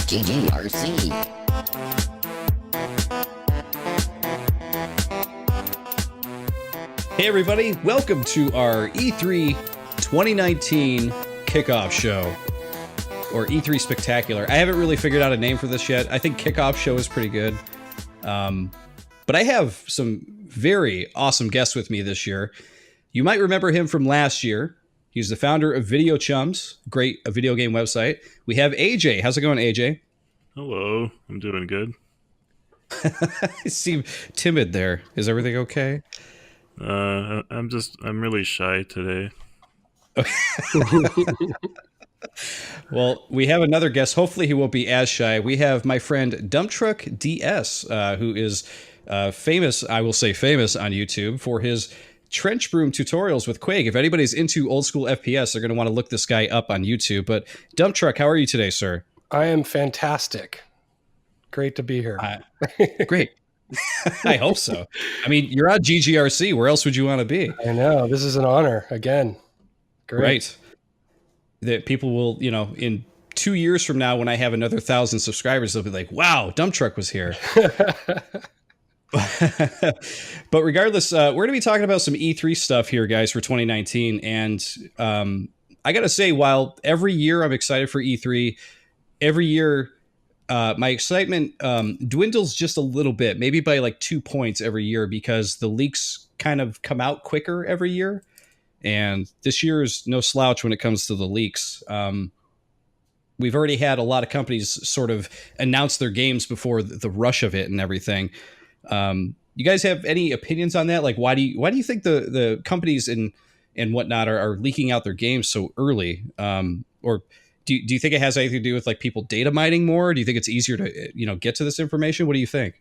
GGRC. Hey everybody, welcome to our E3 2019 kickoff show, or E3 Spectacular. I haven't really figured out a name for this yet. I think kickoff show is pretty good. But I have some very awesome guests with me this year. You might remember him from last year. He's the founder of Video Chums, a video game website. We have AJ. How's it going, AJ? Hello, I'm doing good. You seem timid there. Is everything okay? I'm really shy today. Well, we have another guest. Hopefully he won't be as shy. We have my friend Dump Truck DS, who is famous, I will say famous on YouTube for his trench broom tutorials with Quake. If anybody's into old school FPS, they're going to want to look this guy up on YouTube. But Dump Truck, how are you today, sir? I am fantastic. Great to be here. Great. I hope so. I mean, you're on GGRC. Where else would you want to be? I know. This is an honor again. Great. Right. That people will, in 2 years from now, when I have another 1,000 subscribers, they'll be like, wow, Dump Truck was here. But regardless, we're going to be talking about some E3 stuff here, guys, for 2019. And I got to say, while every year I'm excited for E3, every year my excitement dwindles just a little bit, maybe by like 2 points every year, because the leaks kind of come out quicker every year. And this year is no slouch when it comes to the leaks. We've already had a lot of companies sort of announce their games before the rush of it and everything. You guys have any opinions on that? Like, why do you think the companies and whatnot are leaking out their games so early? Or do you think it has anything to do with like people data mining more? Do you think it's easier to get to this information? What do you think?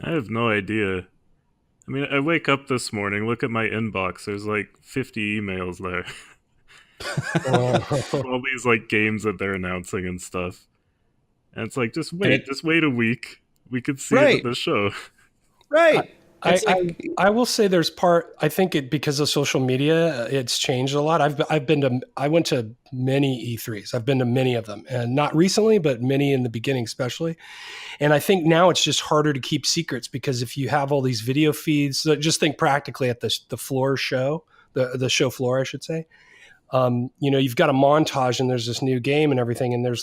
I have no idea. I mean, I wake up this morning, look at my inbox. There's like 50 emails there. All these like games that they're announcing and stuff. And it's like, just wait a week. We could see it at the show. Right. I will say I think because of social media, it's changed a lot. I went to many E3s. I've been to many of them, and not recently, but many in the beginning, especially. And I think now it's just harder to keep secrets, because if you have all these video feeds, so just think practically at the floor show, the show floor, I should say. You've got a montage and there's this new game and everything. And there's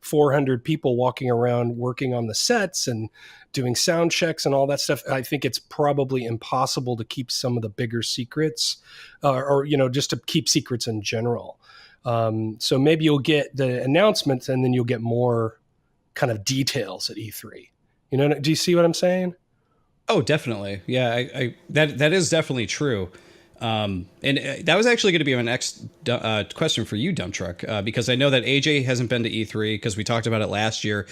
400 people walking around working on the sets and doing sound checks and all that stuff. I think it's probably impossible to keep some of the bigger secrets or just to keep secrets in general. So maybe you'll get the announcements and then you'll get more kind of details at E3. Do you see what I'm saying? Oh, definitely. Yeah, that is definitely true. And that was actually going to be my next question for you, Dump Truck, because I know that AJ hasn't been to E3 because we talked about it last year,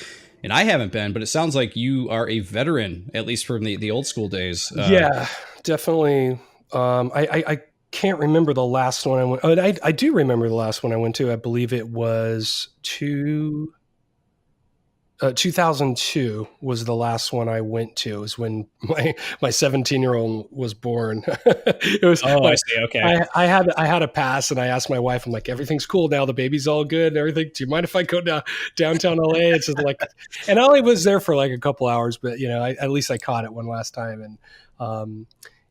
and I haven't been, but it sounds like you are a veteran, at least from the old school days. Yeah, definitely. I can't remember the last one I went. Oh, I do remember the last one I went to. I believe it was 2002 was the last one I went to. It was when my 17-year-old was born. It was. Oh, I see. Okay. I had a pass, and I asked my wife, I'm like, everything's cool now. The baby's all good and everything. Do you mind if I go downtown LA? It's just like, and I only was there for like a couple hours, but at least I caught it one last time. And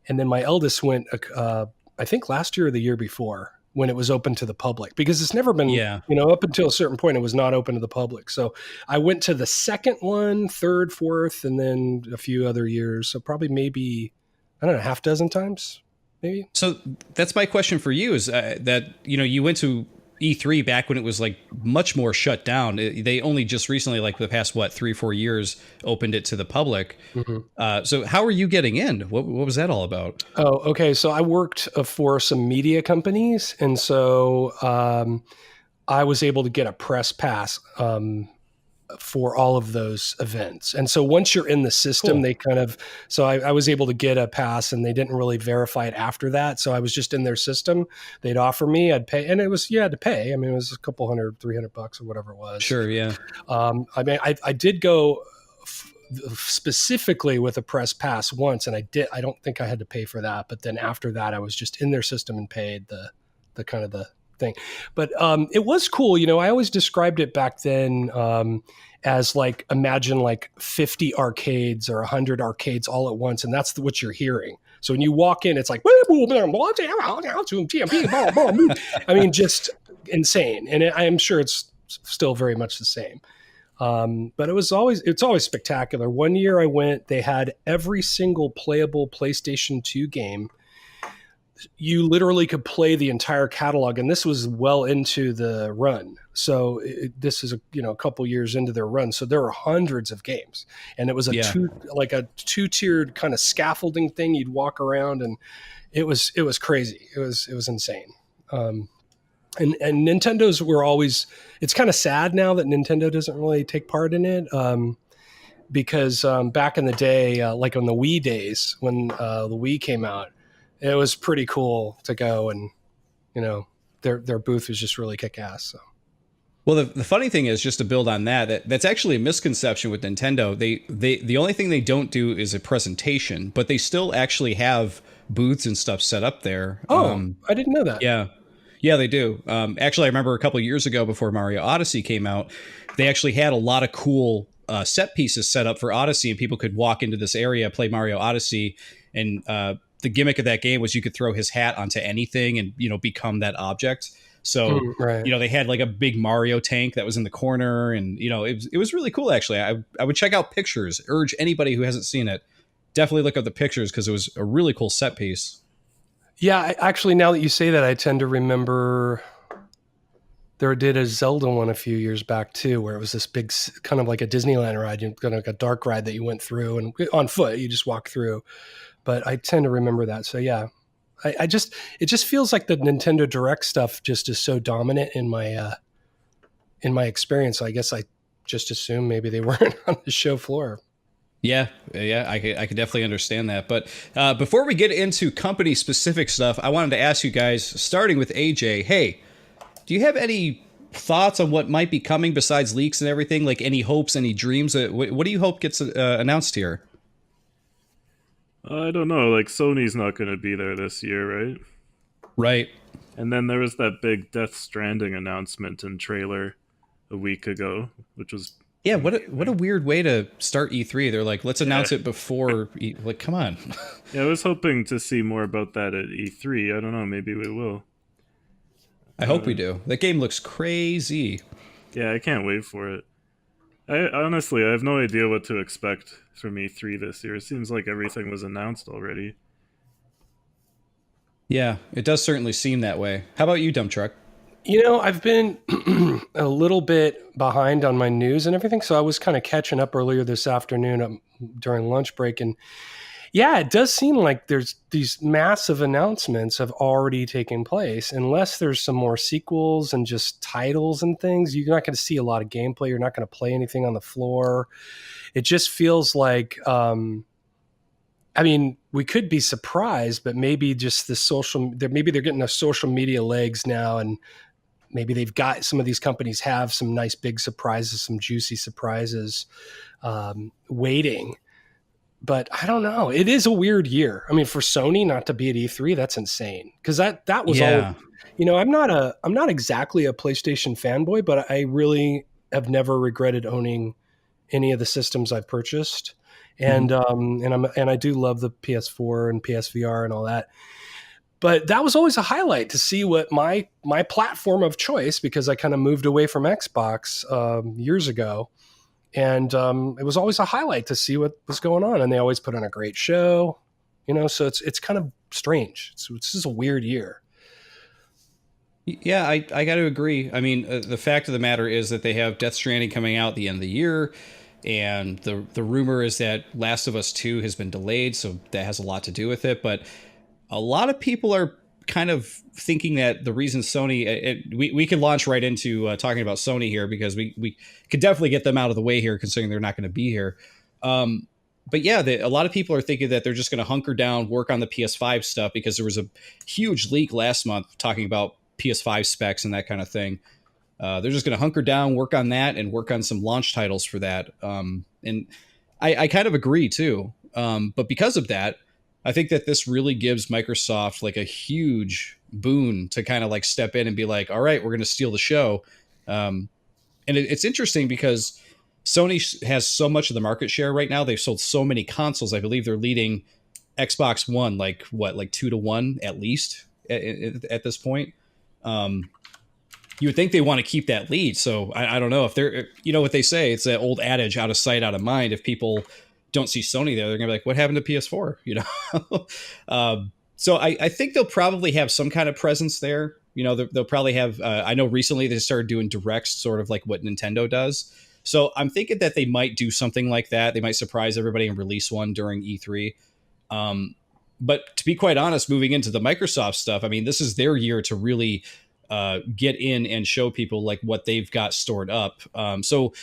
then my eldest went, I think last year or the year before, when it was open to the public, because it's never been, up until a certain point, it was not open to the public. So I went to the second one, third, fourth, and then a few other years. So probably maybe, I don't know, half dozen times, maybe. So that's my question for you is that, you went to E3 back when it was like much more shut down. They only just recently, like the past, 3-4 years, opened it to the public. Mm-hmm. So how are you getting in? What was that all about? Oh, okay. So I worked for some media companies. And so I was able to get a press pass for all of those events. And so once you're in the system, cool. They kind of, so I was able to get a pass, and they didn't really verify it after that. So I was just in their system. They'd offer me, I'd pay, and it was, you had to pay. I mean, it was a couple $300 or whatever it was. Sure. Yeah. I did go specifically with a press pass once, and I don't think I had to pay for that. But then after that, I was just in their system and paid the kind of the thing. But it was cool. I always described it back then as like, imagine like 50 arcades or 100 arcades all at once. And that's what you're hearing. So when you walk in, it's like, I mean, just insane. And I'm sure it's still very much the same. But it's always spectacular. One year I went, they had every single playable PlayStation 2 game. You literally could play the entire catalog, and this was well into the run. So this is a couple years into their run. So there were hundreds of games, and it was a two-tiered kind of scaffolding thing. You'd walk around, and it was crazy. It was insane. And Nintendo's were always. It's kind of sad now that Nintendo doesn't really take part in it. Because back in the day, like on the Wii days, when the Wii came out, it was pretty cool to go, and their booth was just really kick ass. So. Well, the funny thing is, just to build on that's actually a misconception with Nintendo. The only thing they don't do is a presentation, but they still actually have booths and stuff set up there. Oh, I didn't know that. Yeah, they do. Actually, I remember a couple of years ago, before Mario Odyssey came out, they actually had a lot of cool set pieces set up for Odyssey, and people could walk into this area, play Mario Odyssey, and the gimmick of that game was you could throw his hat onto anything and become that object. So right. They had like a big Mario tank that was in the corner, and it was really cool. Actually, I would check out pictures. Urge anybody who hasn't seen it, definitely look up the pictures, because it was a really cool set piece. Yeah, actually, now that you say that, I tend to remember they did a Zelda one a few years back too, where it was this big, kind of like a Disneyland ride, like a dark ride that you went through, and on foot you just walk through. But I tend to remember that. So yeah, it just feels like the Nintendo Direct stuff just is so dominant in my experience. So I guess I just assume maybe they weren't on the show floor. Yeah, I could definitely understand that. But before we get into company specific stuff, I wanted to ask you guys, starting with AJ, hey, do you have any thoughts on what might be coming besides leaks and everything? Like any hopes, any dreams? What do you hope gets announced here? I don't know. Like, Sony's not going to be there this year, right? Right. And then there was that big Death Stranding announcement and trailer a week ago, which was... Yeah, what a weird way to start E3. They're like, let's announce it before... like, come on. Yeah, I was hoping to see more about that at E3. I don't know. Maybe we will. I hope we do. That game looks crazy. Yeah, I can't wait for it. I honestly have no idea what to expect from E3 this year. It seems like everything was announced already. Yeah, it does certainly seem that way. How about you, Dump Truck? I've been a little bit behind on my news and everything, so I was kind of catching up earlier this afternoon during lunch break, and yeah, it does seem like there's these massive announcements have already taken place. Unless there's some more sequels and just titles and things, you're not going to see a lot of gameplay. You're not going to play anything on the floor. It just feels like, we could be surprised, but maybe just maybe they're getting a social media legs now, and maybe they've got some of these companies have some nice big surprises, some juicy surprises waiting. But I don't know. It is a weird year. I mean, for Sony not to be at E3, that's insane. Because that was all. I'm not exactly a PlayStation fanboy, but I really have never regretted owning any of the systems I've purchased, and I do love the PS4 and PSVR and all that. But that was always a highlight to see what my platform of choice, because I kind of moved away from Xbox years ago. And it was always a highlight to see what was going on. And they always put on a great show, so it's kind of strange. It's just a weird year. Yeah, I got to agree. I mean, the fact of the matter is that they have Death Stranding coming out at the end of the year. And the rumor is that Last of Us 2 has been delayed. So that has a lot to do with it. But a lot of people are kind of thinking that the reason Sony, we could launch right into talking about Sony here, because we could definitely get them out of the way here, considering they're not going to be here. But yeah, a lot of people are thinking that they're just going to hunker down, work on the PS5 stuff, because there was a huge leak last month talking about PS5 specs and that kind of thing. They're just going to hunker down, work on that, and work on some launch titles for that. And I kind of agree too. But because of that, I think that this really gives Microsoft like a huge boon to kind of like step in and be like, all right, we're going to steal the show. And it's interesting because Sony has so much of the market share right now. They've sold so many consoles. I believe they're leading Xbox One like 2-1 at least at this point. You would think they want to keep that lead. So I don't know if they're, you know what they say, it's that old adage, out of sight, out of mind. If people don't see Sony there, they're gonna be like, what happened to PS4? You know? So I think they'll probably have some kind of presence there. You know, they'll probably have, I know recently they started doing directs, sort of like what Nintendo does. So I'm thinking that they might do something like that. They might surprise everybody and release one during E3. But to be quite honest, moving into the Microsoft stuff, I mean, this is their year to really get in and show people like what they've got stored up. So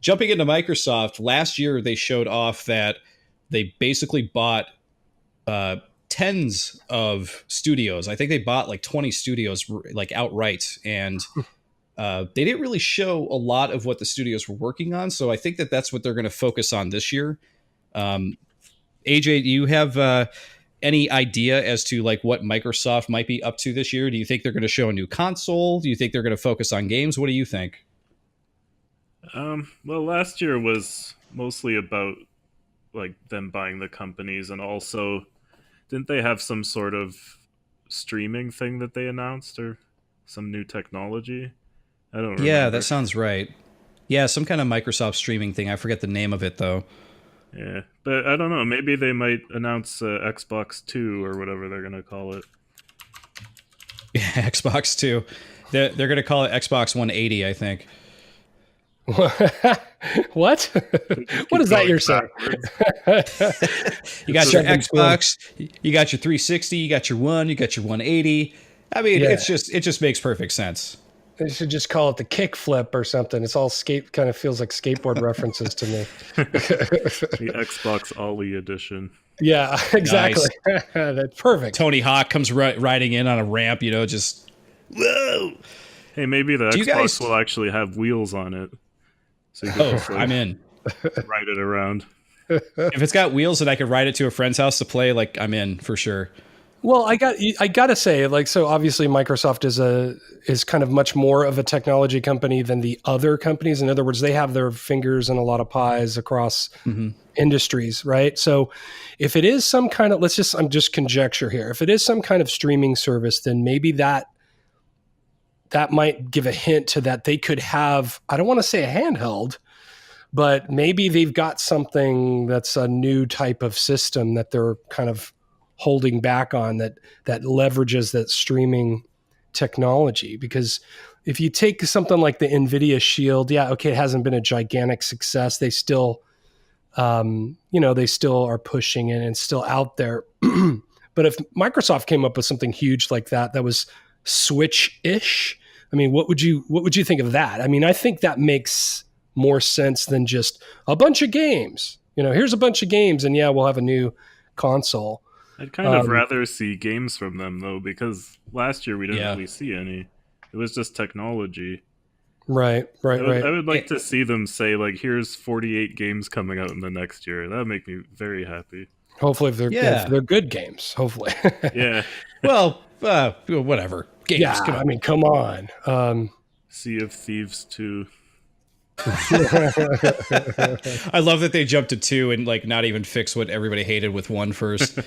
jumping into Microsoft, last year they showed off that they basically bought tens of studios. I think they bought like 20 studios like outright, and they didn't really show a lot of what the studios were working on. So I think that that's what they're going to focus on this year. AJ, do you have any idea as to like what Microsoft might be up to this year? Do you think they're going to show a new console? Do you think they're going to focus on games? What do you think? Well, last year was mostly about like them buying the companies, and also didn't they have some sort of streaming thing that they announced or some new technology? I don't remember. Yeah, that sounds right. Yeah, some kind of Microsoft streaming thing. I forget the name of it though. Yeah, but I don't know. Maybe they might announce Xbox 2 or whatever they're going to call it. Yeah, Xbox 2. They're going to call it Xbox 180, I think. What? What is that you're saying? You got your Xbox, you got your 360, you got your One, you got your 180. I mean, yeah. It just makes perfect sense. They should just call it the kick flip or something. It's all kind of feels like skateboard references to me. The Xbox Ollie edition. Yeah, exactly. Nice. That's perfect. Tony Hawk comes riding in on a ramp, you know, just whoa. Hey, maybe the Xbox will actually have wheels on it. So you can just, like, I'm in. Ride it around. If it's got wheels and I could ride it to a friend's house to play, like I'm in for sure. Well, I gotta say, like, so obviously Microsoft is kind of much more of a technology company than the other companies. In other words, they have their fingers in a lot of pies across industries, right? So if it is some kind of, I'm just conjecture here. If it is some kind of streaming service, then maybe that might give a hint to that they could have, I don't want to say a handheld, but maybe they've got something that's a new type of system that they're kind of holding back on that leverages that streaming technology. Because if you take something like the NVIDIA Shield, yeah, okay, it hasn't been a gigantic success. They still, they still are pushing it and still out there. But if Microsoft came up with something huge like that was Switch-ish, I mean, what would you think of that? I mean, I think that makes more sense than just a bunch of games. You know, here's a bunch of games, and yeah, we'll have a new console. I'd kind of rather see games from them, though, because last year we didn't really see any. It was just technology. Right. I would like to see them say, like, here's 48 games coming out in the next year. That would make me very happy. Hopefully, if they're good games, hopefully. Yeah. Well, whatever. Games, yeah, I mean, come on. Sea of Thieves 2. I love that they jumped to 2 and like not even fix what everybody hated with 1 first.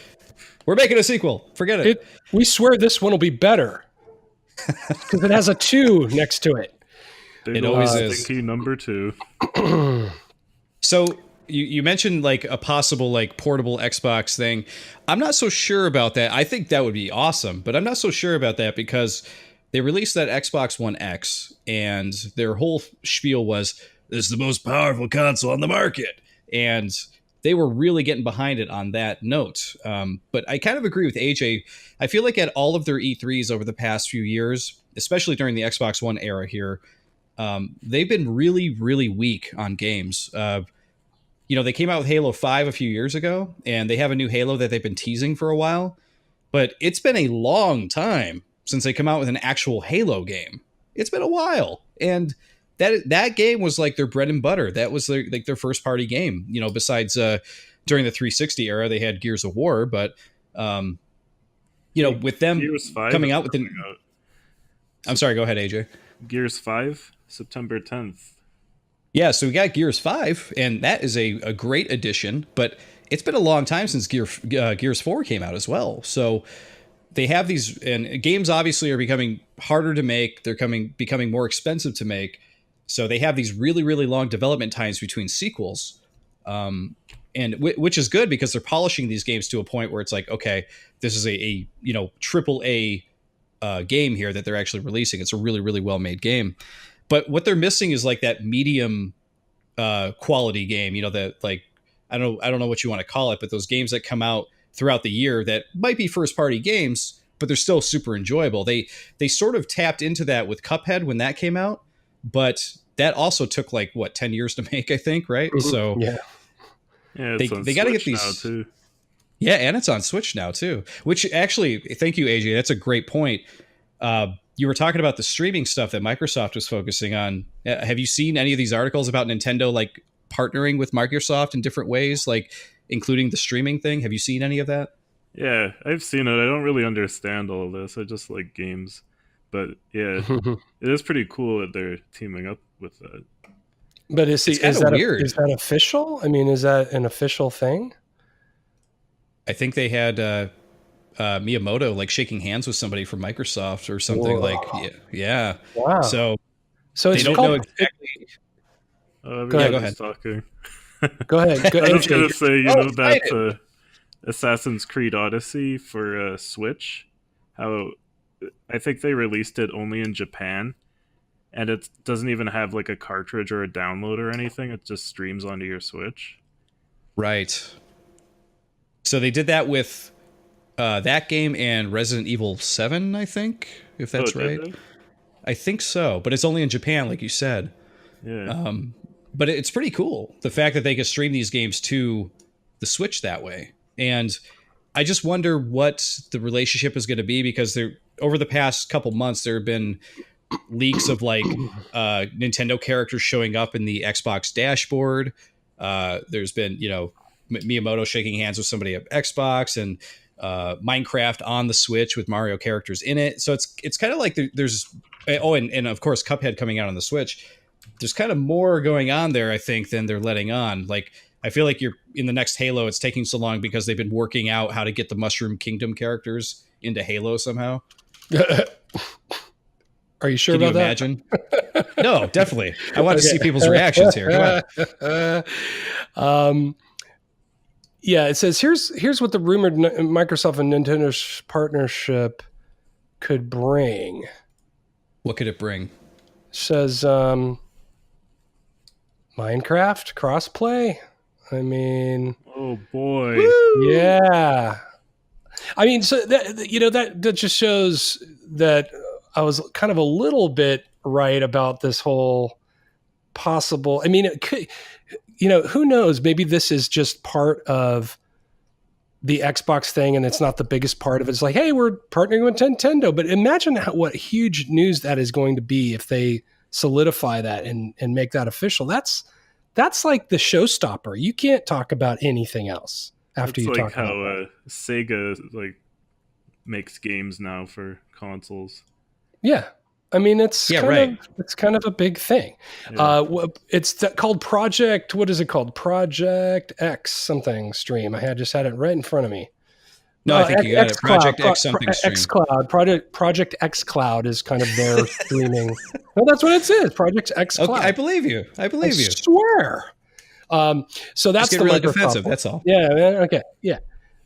We're making a sequel. Forget it. We swear this one will be better because it has a 2 next to it. It always is. Stinky number 2. So you mentioned like a possible like portable Xbox thing. I'm not so sure about that. I think that would be awesome, but I'm not so sure about that because they released that Xbox One X and their whole spiel was, this is the most powerful console on the market. And they were really getting behind it on that note. But I kind of agree with AJ. I feel like at all of their E3s over the past few years, especially during the Xbox One era here, they've been really, really weak on games. They came out with Halo 5 a few years ago, and they have a new Halo that they've been teasing for a while. But it's been a long time since they come out with an actual Halo game. It's been a while. And that game was like their bread and butter. That was their first party game. You know, besides during the 360 era, they had Gears of War. But, with them Gears 5 coming is out with the. coming out. I'm sorry. Go ahead, AJ. Gears 5, September 10th. Yeah, so we got Gears 5, and that is a great addition, but it's been a long time since Gears 4 came out as well. So they have these, and games obviously are becoming harder to make. They're becoming more expensive to make. So they have these really, really long development times between sequels, and which is good because they're polishing these games to a point where it's like, okay, this is a triple A game here that they're actually releasing. It's a really, really well made game. But what they're missing is like that medium quality game, that like I don't know what you want to call it, but those games that come out throughout the year that might be first party games, but they're still super enjoyable. They sort of tapped into that with Cuphead when that came out, but that also took like 10 years to make, I think, right? So Yeah. It's they got to get Switch these now too. Yeah, and it's on Switch now too. Which actually, thank you, AJ. That's a great point. You were talking about the streaming stuff that Microsoft was focusing on. Have you seen any of these articles about Nintendo like partnering with Microsoft in different ways, like including the streaming thing? Have you seen any of that? Yeah, I've seen it. I don't really understand all of this. I just like games. But yeah, it is pretty cool that they're teaming up with that. But is It's kinda that weird. is that official? I mean, is that an official thing? I think they had Miyamoto like shaking hands with somebody from Microsoft or something. Whoa. Like, yeah. Wow. So So they it's don't called, know exactly. Go ahead. ahead. Talking. Go ahead. I was gonna say, excited. that Assassin's Creed Odyssey for Switch, how I think they released it only in Japan, and it doesn't even have like a cartridge or a download or anything. It just streams onto your Switch. Right. So they did that with that game and Resident Evil 7, I think, if that's did right. they? I think so, but it's only in Japan, like you said. Yeah. But it's pretty cool, the fact that they can stream these games to the Switch that way. And I just wonder what the relationship is going to be, because over the past couple months, there have been leaks of like Nintendo characters showing up in the Xbox dashboard. There's been, Miyamoto shaking hands with somebody at Xbox, and Minecraft on the Switch with Mario characters in it. So it's kind of like there's and of course Cuphead coming out on the Switch. There's kind of more going on there, I think, than they're letting on. Like, I feel like you're in the next Halo. It's taking so long because they've been working out how to get the Mushroom Kingdom characters into Halo somehow. Are you sure Can you about imagine? No, definitely. I want to see people's reactions here. Come on. Yeah, it says here's what the rumored Microsoft and Nintendo's partnership could bring. What could it bring? It says Minecraft crossplay. I mean, Oh boy. Woo! yeah. I mean, so that just shows that I was kind of a little bit right about this whole possible. I mean, it could, who knows? Maybe this is just part of the Xbox thing, and it's not the biggest part of it. It's like, hey, we're partnering with Nintendo. But imagine what huge news that is going to be if they solidify that and make that official. That's like the showstopper. You can't talk about anything else after It's you like talk how about that. Sega makes games now for consoles. Yeah. I mean, it's Yeah, kind of a big thing. Yeah. It's called Project. What is it called? Project X something stream. I just had it right in front of me. No, I think you got it. Project X something stream. X Cloud. Project X Cloud is kind of their streaming. No, that's what it says. Project X Cloud. Okay, I believe you. I swear. So that's Just the get really Microsoft defensive. one. That's all. Yeah. Man, okay. Yeah.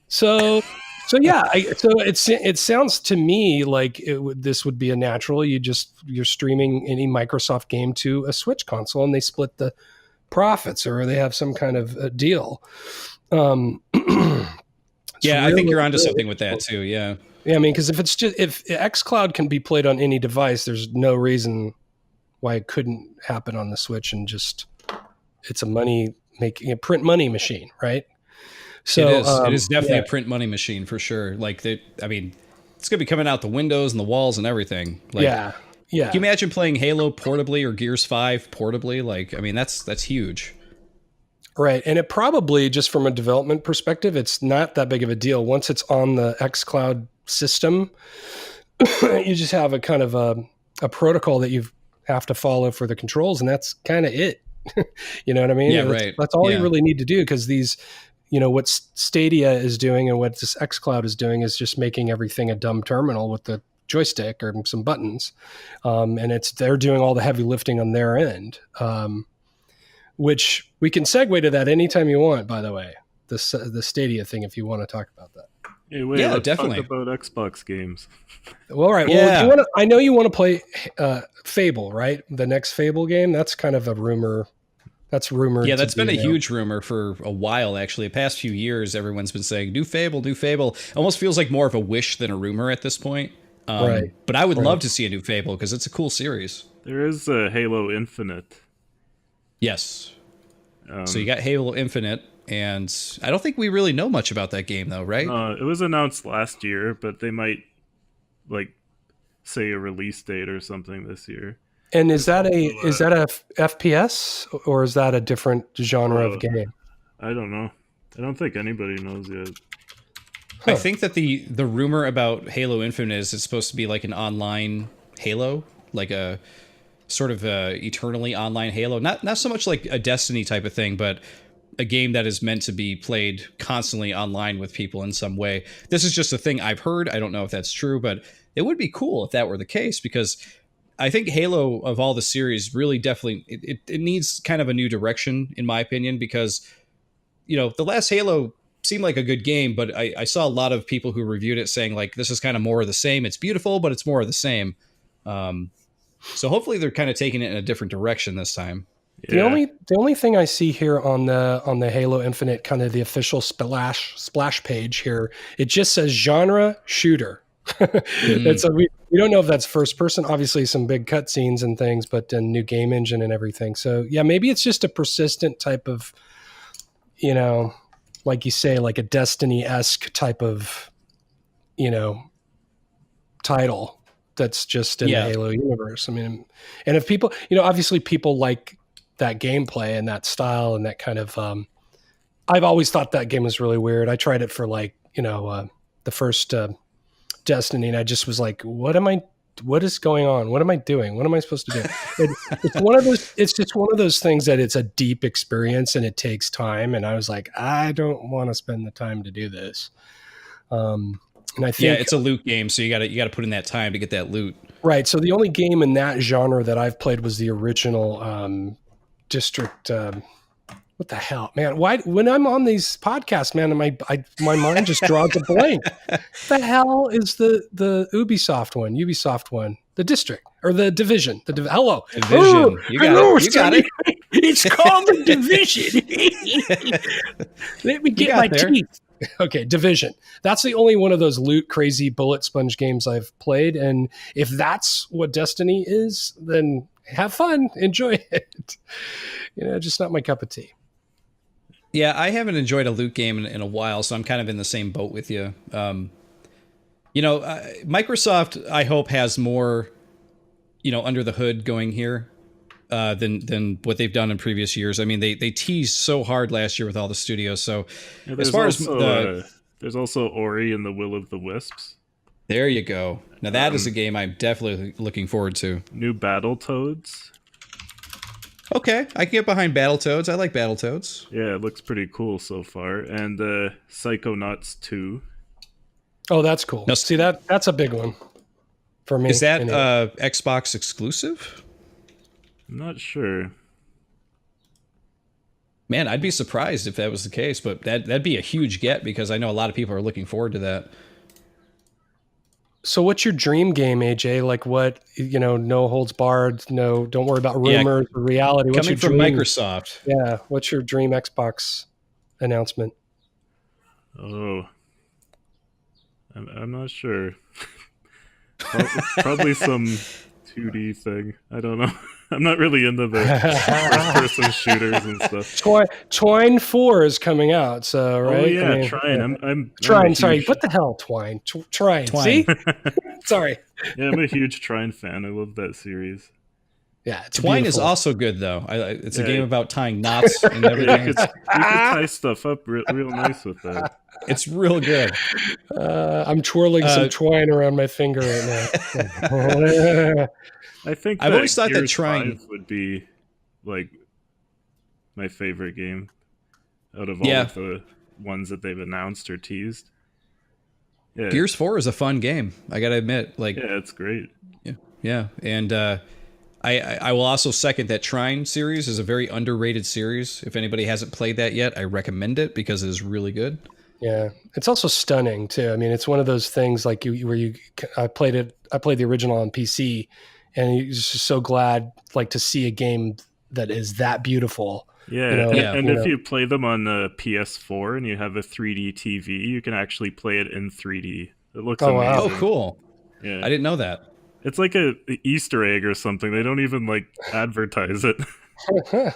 So yeah. It sounds to me like this would be a natural. You're streaming any Microsoft game to a Switch console, and they split the profits, or they have some kind of a deal. Yeah, I think you're onto something with that too. Yeah. Yeah, I mean, because if xCloud can be played on any device, there's no reason why it couldn't happen on the Switch, and just it's a print money machine, right? So it is definitely a print money machine for sure. Like it's gonna be coming out the windows and the walls and everything. Like, yeah. Can you imagine playing Halo portably or Gears 5 portably? Like, I mean, that's huge. Right. And it probably, just from a development perspective, it's not that big of a deal. Once it's on the xCloud system, you just have a kind of a protocol that you have to follow for the controls, and that's kind of it. You know what I mean? Yeah, right. That's all you Yeah. really need to do, because these, what Stadia is doing and what this xCloud is doing is just making everything a dumb terminal with the joystick or some buttons. And they're doing all the heavy lifting on their end. Which we can segue to that anytime you want, by the way, the Stadia thing, if you want to talk about that. Hey, wait, Yeah, let's definitely. talk about Xbox games. Well, all right. Yeah. Well, I know you want to play Fable, right? The next Fable game. That's kind of a rumor. That's rumored. Yeah, that's been a huge rumor for a while, actually. The past few years, everyone's been saying, new Fable, new Fable. Almost feels like more of a wish than a rumor at this point. Right. But I would love to see a new Fable, because it's a cool series. There is a Halo Infinite. Yes. So you got Halo Infinite, and I don't think we really know much about that game, though, right? It was announced last year, but they might say a release date or something this year. And is that a FPS, or is that a different genre of game? I don't know. I don't think anybody knows yet. I think that the rumor about Halo Infinite is it's supposed to be like an online Halo, like a sort of eternally online Halo. Not so much like a Destiny type of thing, but a game that is meant to be played constantly online with people in some way. This is just a thing I've heard. I don't know if that's true, but it would be cool if that were the case, because I think Halo, of all the series, really definitely it needs kind of a new direction, in my opinion, because the last Halo seemed like a good game, but I saw a lot of people who reviewed it saying like this is kind of more of the same. It's beautiful, but it's more of the same. So hopefully they're kind of taking it in a different direction this time. Yeah. The only thing I see here on the Halo Infinite, kind of the official splash page here, it just says genre shooter. And so we don't know if that's first person. Obviously, some big cutscenes and things, but then new game engine and everything. So yeah, maybe it's just a persistent type of, like you say, like a Destiny-esque type of, title that's just in the Halo universe. I mean, and if people, obviously people like that gameplay and that style and that kind of, I've always thought that game was really weird. I tried it for the first Destiny, and I just was like, what is going on? What am I doing? What am I supposed to do? It's just one of those things that it's a deep experience and it takes time. And I was like, I don't want to spend the time to do this. And I think it's a loot game, so you got to put in that time to get that loot. Right. So the only game in that genre that I've played was the original District. What the hell, man? Why, when I'm on these podcasts, man, my mind just draws a blank. The hell is the Ubisoft one, the District or the Division? Hello, Division. You got it. It's called the Division. Let me get my teeth. Okay, Division. That's the only one of those loot crazy bullet sponge games I've played, and if that's what Destiny is, then have fun, enjoy it. Just not my cup of tea. Yeah, I haven't enjoyed a loot game in a while, so I'm kind of in the same boat with you. Microsoft, I hope, has more, under the hood going here than what they've done in previous years. I mean, they teased so hard last year with all the studios. So as far as there's also Ori and the Will of the Wisps. There you go. Now that is a game I'm definitely looking forward to. New Battletoads. Okay, I can get behind Battletoads. I like Battletoads. Yeah, it looks pretty cool so far. And Psychonauts 2. Oh, that's cool. Now, see, that's a big one for me. Is that Xbox exclusive? I'm not sure. Man, I'd be surprised if that was the case, but that'd be a huge get, because I know a lot of people are looking forward to that. So what's your dream game, AJ? Like what, no holds barred, no, don't worry about rumors or reality. What's coming from Microsoft. Yeah. What's your dream Xbox announcement? Oh, I'm not sure. Probably some 2D thing. I don't know. I'm not really into the first-person shooters and stuff. Twine 4 is coming out, so right. Oh yeah, Trine. I'm Trine. Sorry, what the hell, Twine? Trine. See, sorry. Yeah, I'm a huge Trine fan. I love that series. Yeah, it's Twine is beautiful. also good though. It's a Yeah. game about tying knots and Yeah, everything. you could tie stuff up real nice with that. It's real good. I'm twirling some twine around my finger right now. I think I've that always thought that Gears Trine. 5 would be like my favorite game out of all Yeah. of the ones that they've announced or teased. Yeah, Gears 4 is a fun game. I gotta admit, like, yeah, it's great. yeah, and I will also second that Trine series is a very underrated series. If anybody hasn't played that yet, I recommend it because it is really good. Yeah, it's also stunning too. I mean, it's one of those things like I played the original on PC, and you're just so glad like to see a game that is that beautiful. Yeah, You know, and you if know. you play them on the PS4 and you have a 3D TV, you can actually play it in 3D. It looks Oh, wow. amazing. Oh, cool! Yeah, I didn't know that. it's like a Easter egg or something. They don't even like advertise it. It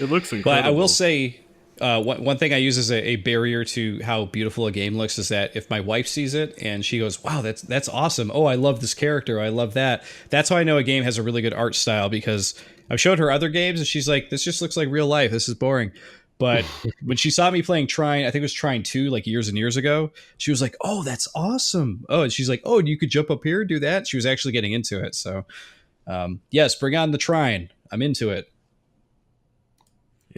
looks incredible. But I will say, one thing I use as a barrier to how beautiful a game looks is that if my wife sees it and she goes, "Wow, that's awesome! Oh, I love this character. I love that." That's how I know a game has a really good art style because I've showed her other games and she's like, "This just looks like real life. This is boring." But when she saw me playing Trine, I think it was Trine 2, like years and years ago, she was like, "Oh, that's awesome!" Oh, and she's like, "Oh, you could jump up here, do that." She was actually getting into it. So, yes, bring on the Trine. I'm into it.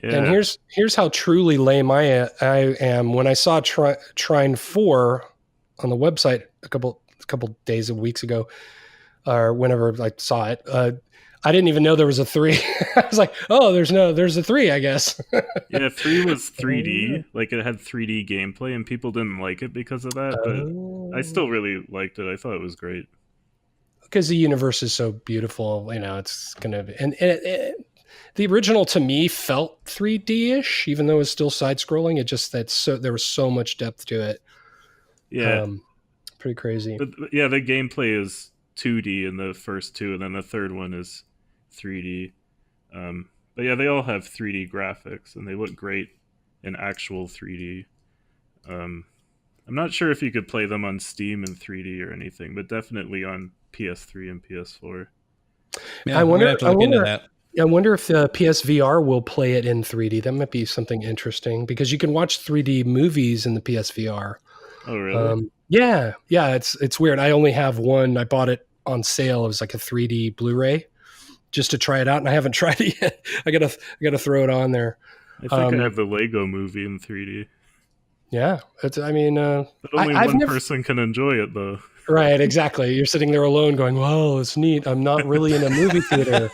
yeah. And here's how truly lame I am. When I saw Trine 4 on the website a couple days or weeks ago, or whenever I saw it, I didn't even know there was a 3. I was like, oh, there's a 3, I guess. Yeah, 3 was 3D. Like it had 3D gameplay, and people didn't like it because of that. But I still really liked it. I thought it was great. Because the universe is so beautiful, it's gonna be, and the original to me felt 3D-ish, even though it's still side-scrolling. It just there was so much depth to it. Yeah, pretty crazy. but yeah, the gameplay is 2D in the first 2, and then the third one is 3D. But yeah, they all have 3D graphics, and they look great in actual 3D. I'm not sure if you could play them on Steam in 3D or anything, but definitely on PS3 and PS4. Yeah, I wonder. I'm gonna have to look into that. I wonder if the PSVR will play it in 3D. That might be something interesting because you can watch 3D movies in the PSVR. Oh, really? Yeah. It's weird. I only have one. I bought it on sale. It was like a 3D Blu-ray just to try it out, and I haven't tried it yet. I gotta throw it on there. I think I have the Lego Movie in 3D. Yeah, but only one person can enjoy it, though. Right, exactly. You're sitting there alone, going, "Whoa, it's neat." I'm not really in a movie theater.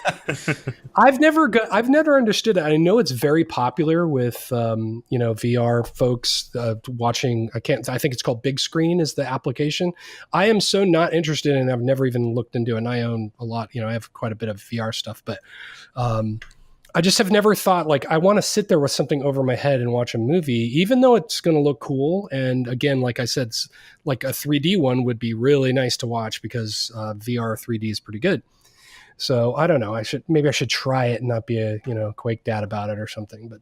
I've never understood it. I know it's very popular with VR folks watching. I think it's called Big Screen is the application. I am so not interested in it. I've never even looked into it. And I own a lot. I have quite a bit of VR stuff, but I just have never thought like I want to sit there with something over my head and watch a movie, even though it's going to look cool. And again, like I said, like a 3D one would be really nice to watch because VR 3D is pretty good. So I don't know. Maybe I should try it and not be a Quake dad about it or something. But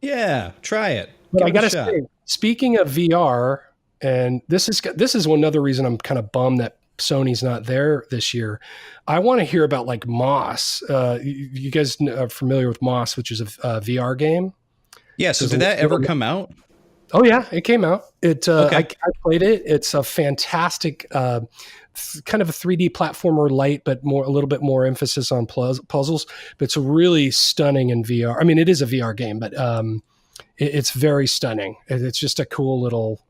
yeah, try it. But I gotta say, speaking of VR, and this is another reason I'm kind of bummed that Sony's not there this year. I want to hear about like Moss. You guys are familiar with Moss, which is a VR game? Yeah. So did that ever come out? Oh yeah, it came out. Okay. I played it. It's a fantastic kind of a 3D platformer light, but a little bit more emphasis on puzzles. But it's really stunning in VR. I mean, it is a VR game, but it's very stunning. It's just a cool little.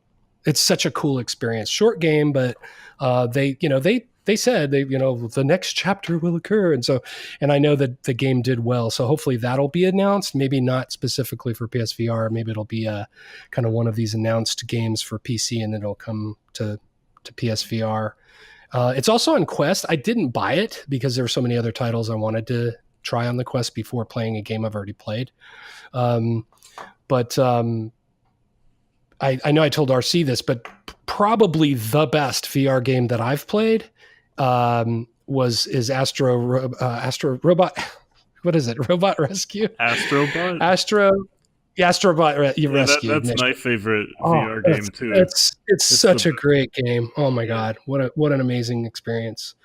It's such a cool experience. Short game, but they said the next chapter will occur, and I know that the game did well. So hopefully that'll be announced. Maybe not specifically for PSVR. Maybe it'll be kind of one of these announced games for PC, and then it'll come to PSVR. It's also on Quest. I didn't buy it because there were so many other titles I wanted to try on the Quest before playing a game I've already played. But I know I told RC this, but probably the best VR game that I've played is Astro Robot. What is it? Robot Rescue? Astrobot? Astrobot Rescue. That's my favorite VR game too. It's such a great game. Oh my God. What an amazing experience.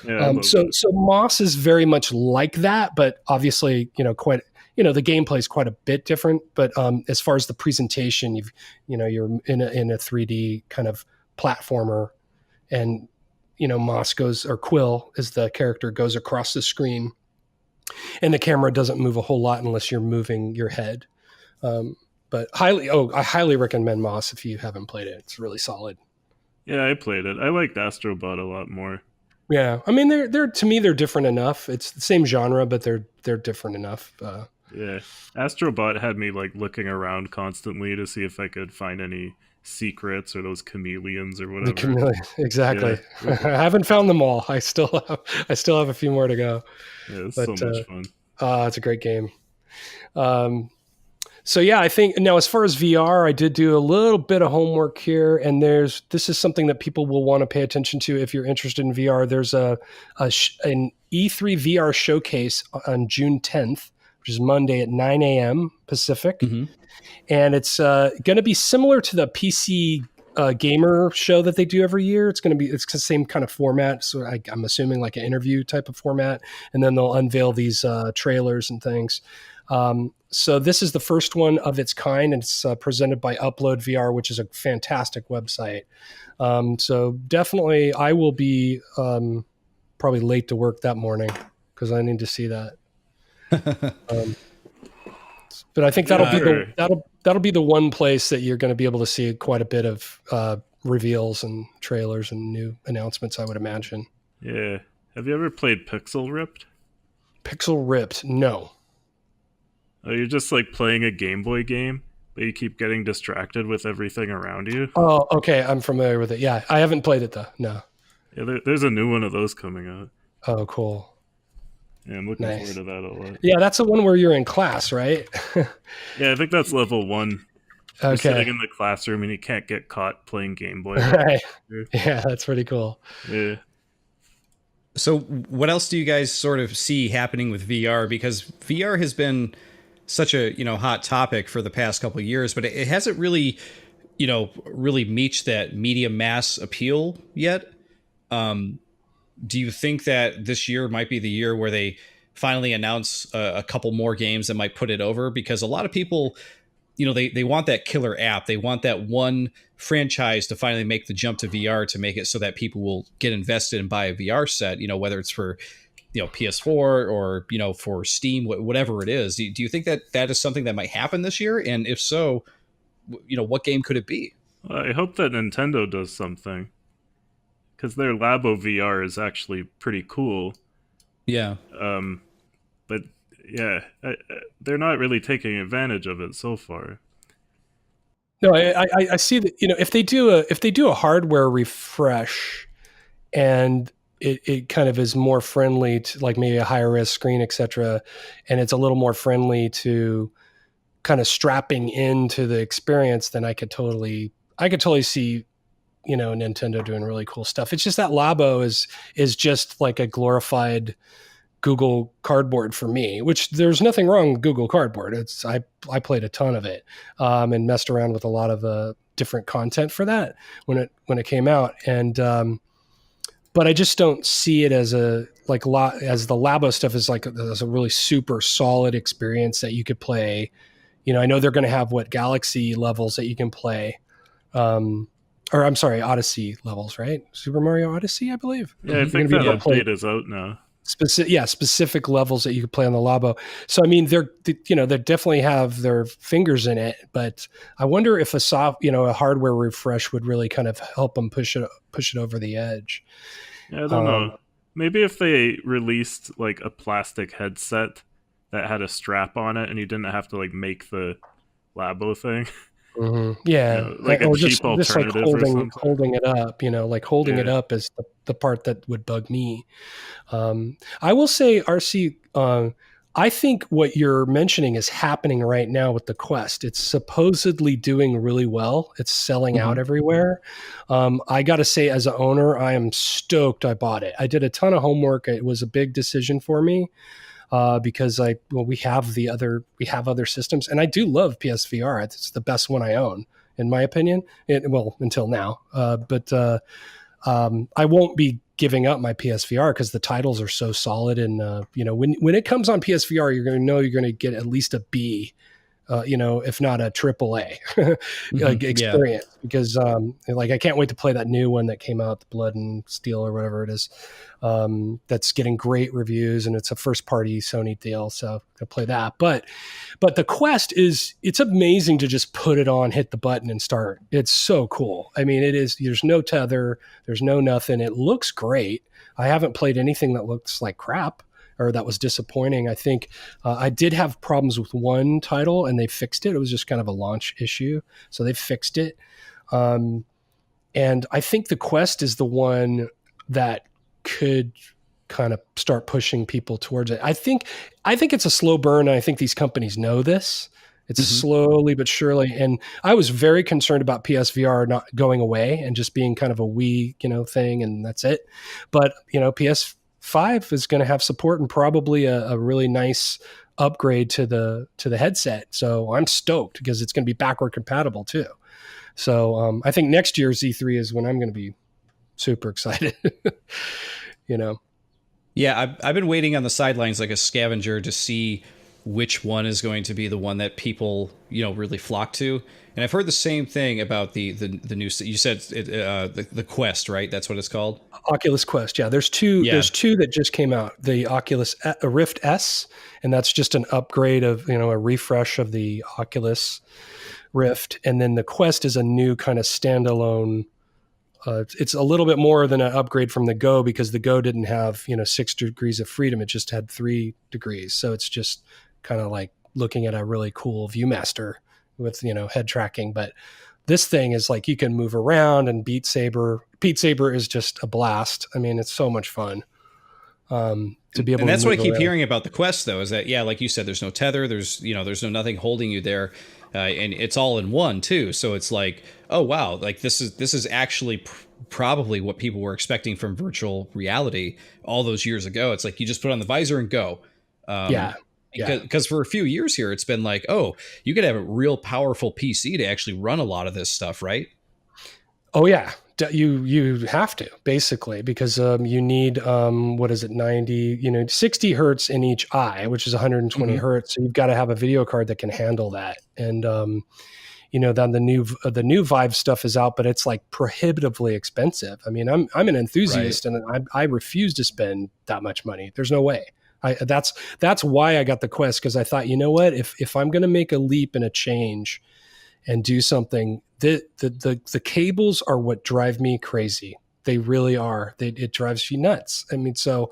Yeah, I love So it. Moss is very much like that, but obviously, quite, the gameplay is quite a bit different. But as far as the presentation, you're in a 3D kind of platformer, and Moss goes, or Quill is the character, goes across the screen, and the camera doesn't move a whole lot unless you're moving your head. But I highly recommend Moss if you haven't played it. It's really solid. Yeah, I played it. I liked Astrobot a lot more. Yeah, I mean they're to me they're different enough. It's the same genre, but they're different enough. Yeah, Astrobot had me like looking around constantly to see if I could find any secrets or those chameleons or The whatever. chameleon, exactly. Yeah. I haven't found them all. I still have a few more to go. Yeah, it's But so much fun. it's a great game. So yeah, I think now as far as VR, I did do a little bit of homework here, and this is something that people will want to pay attention to if you're interested in VR. There's an E3 VR showcase on June 10th, which is Monday at 9 a.m. Pacific, and it's going to be similar to the PC gamer show that they do every year. It's the same kind of format, so I'm assuming like an interview type of format, and then they'll unveil these trailers and things. So this is the first one of its kind, and it's presented by Upload VR, which is a fantastic website. So definitely I will be probably late to work that morning because I need to see that. But I think that'll be the one place that you're going to be able to see quite a bit of reveals and trailers and new announcements, I would imagine. Yeah. Have you ever played Pixel Ripped? Pixel Ripped? No. Oh, you're just like playing a Game Boy game, but you keep getting distracted with everything around you. Oh, okay. I'm familiar with it. Yeah, I haven't played it though. No. Yeah, there's a new one of those coming out. Oh, cool. Yeah, I'm looking forward to that a lot. Yeah, that's the one where you're in class, right? Yeah, I think that's level 1. You're Okay. sitting in the classroom and you can't get caught playing Game Boy. Right. Yeah, that's pretty cool. Yeah. So what else do you guys sort of see happening with VR? Because VR has been such a hot topic for the past couple of years, but it hasn't really really reached that medium mass appeal yet. Do you think that this year might be the year where they finally announce a couple more games that might put it over? Because a lot of people, they want that killer app. They want that one franchise to finally make the jump to VR, to make it so that people will get invested and buy a VR set, whether it's for PS4 or for Steam, whatever it is. Do you think that is something that might happen this year? And if so, what game could it be? Well, I hope that Nintendo does something, because their Labo VR is actually pretty cool. Yeah. But yeah, they're not really taking advantage of it so far. No, I see that. If they do a hardware refresh, and it kind of is more friendly to like maybe a higher res screen, etc., and it's a little more friendly to kind of strapping into the experience, then I could totally see Nintendo doing really cool stuff. It's just that Labo is just like a glorified Google Cardboard for me, which there's nothing wrong with Google Cardboard. I played a ton of it and messed around with a lot of different content for that when it came out, and but I just don't see it as as the Labo stuff is like as a really super solid experience that you could play. I know they're going to have Galaxy levels that you can play. Or I'm sorry, Odyssey levels, right? Super Mario Odyssey, I believe. Yeah, I think that update is out now. Specific levels that you could play on the Labo. So I mean, they definitely have their fingers in it, but I wonder if a hardware refresh would really kind of help them push it over the edge. Yeah, I don't know. Maybe if they released like a plastic headset that had a strap on it, and you didn't have to like make the Labo thing. Mm-hmm. Yeah, like a cheap alternative, just like holding it up. It up is the part that would bug me. I will say, RC, I think what you're mentioning is happening right now with the Quest. It's supposedly doing really well. It's selling out everywhere. I got to say, as an owner, I am stoked I bought it. I did a ton of homework. It was a big decision for me. Because we have other systems, and I do love PSVR. It's the best one I own, in my opinion. Until now. But I won't be giving up my PSVR because the titles are so solid. And when it comes on PSVR, you're going to know you're going to get at least a B. If not a triple A like experience, because like I can't wait to play that new one that came out, the Blood and Steel or whatever it is. That's getting great reviews, and it's a first party Sony deal, so I'll play that. But the Quest it's amazing to just put it on, hit the button, and start. It's so cool. I mean, it is. There's no tether. There's no nothing. It looks great. I haven't played anything that looks like crap or that was disappointing. I think I did have problems with one title, and they fixed it. It was just kind of a launch issue, so they fixed it. And I think the Quest is the one that could kind of start pushing people towards it. I think it's a slow burn. And I think these companies know this. It's slowly but surely. And I was very concerned about PSVR not going away and just being kind of a Wii, thing, and that's it. But, PS5 is going to have support and probably a really nice upgrade to the headset. So I'm stoked because it's going to be backward compatible too. So I think next year's E3 is when I'm going to be super excited. Yeah, I've been waiting on the sidelines like a scavenger to see which one is going to be the one that people really flock to. And I've heard the same thing about the new. You said the Quest, right? That's what it's called. Oculus Quest. Yeah, there's two. Yeah. There's two that just came out. The Oculus Rift S, and that's just an upgrade of a refresh of the Oculus Rift, and then the Quest is a new kind of standalone. It's a little bit more than an upgrade from the Go, because the Go didn't have 6 degrees of freedom. It just had 3 degrees. So it's just kind of like looking at a really cool ViewMaster with head tracking. But this thing is like you can move around, and Beat Saber is just a blast. I mean, it's so much fun to be able. And that's to what I keep around. Hearing about the Quest, though, is that like you said, there's no tether, there's no nothing holding you there, and it's all in one too. So it's like, oh wow, like this is actually probably what people were expecting from virtual reality all those years ago. It's like you just put on the visor and go. Because for a few years here, it's been like, oh, you could have a real powerful PC to actually run a lot of this stuff, right? Oh yeah, you have to, basically, because you need 60 hertz in each eye, which is 120 hertz. So you've got to have a video card that can handle that. And then the new Vive stuff is out, but it's like prohibitively expensive. I mean, I'm an enthusiast, right, and I refuse to spend that much money. There's no way. That's why I got the Quest, because I thought, if I'm going to make a leap and a change and do something, the cables are what drive me crazy. They really are. It drives you nuts. I mean, so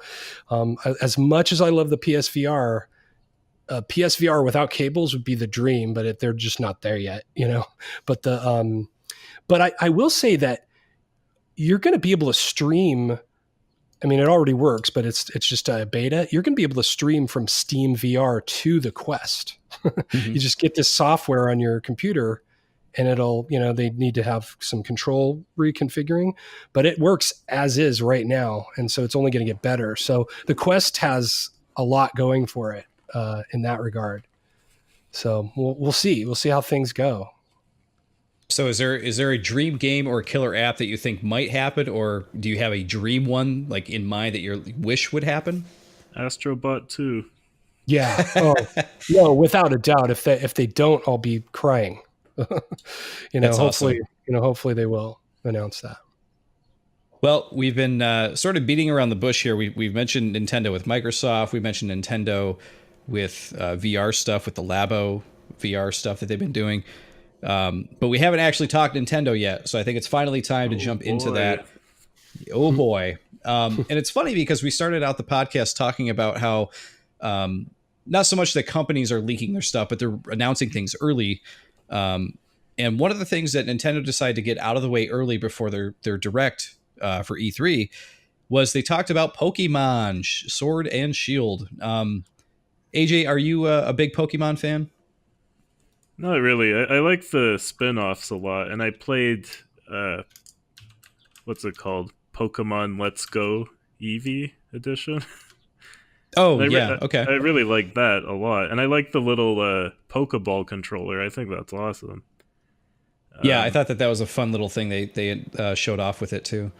as much as I love the PSVR, PSVR without cables would be the dream, but they're just not there yet, But I will say that you're going to be able to stream. I mean, it already works, but it's just a beta. You're going to be able to stream from Steam VR to the Quest. You just get this software on your computer, and it'll, they need to have some control reconfiguring, but it works as is right now. And so it's only going to get better. So the Quest has a lot going for it in that regard. So we'll see. We'll see how things go. So is there a dream game or a killer app that you think might happen, or do you have a dream one like in mind that you wish would happen? Astrobot 2. Yeah. Oh, no, without a doubt. If they don't, I'll be crying. That's hopefully, awesome. Hopefully they will announce that. Well, we've been sort of beating around the bush here. We've mentioned Nintendo with Microsoft. We mentioned Nintendo with VR stuff, with the Labo VR stuff that they've been doing. But we haven't actually talked Nintendo yet, so I think it's finally time to jump into that. Oh boy. And it's funny because we started out the podcast talking about how not so much that companies are leaking their stuff, but they're announcing things early. And one of the things that Nintendo decided to get out of the way early before their direct for E3 was they talked about Pokemon Sword and Shield. AJ, are you a big Pokemon fan? Not really. I like the spin-offs a lot, and I played what's it called? Pokemon Let's Go Eevee edition. Oh, yeah, okay. I really like that a lot, and I like the little Pokeball controller. I think that's awesome. Yeah, I thought that was a fun little thing they showed off with it too.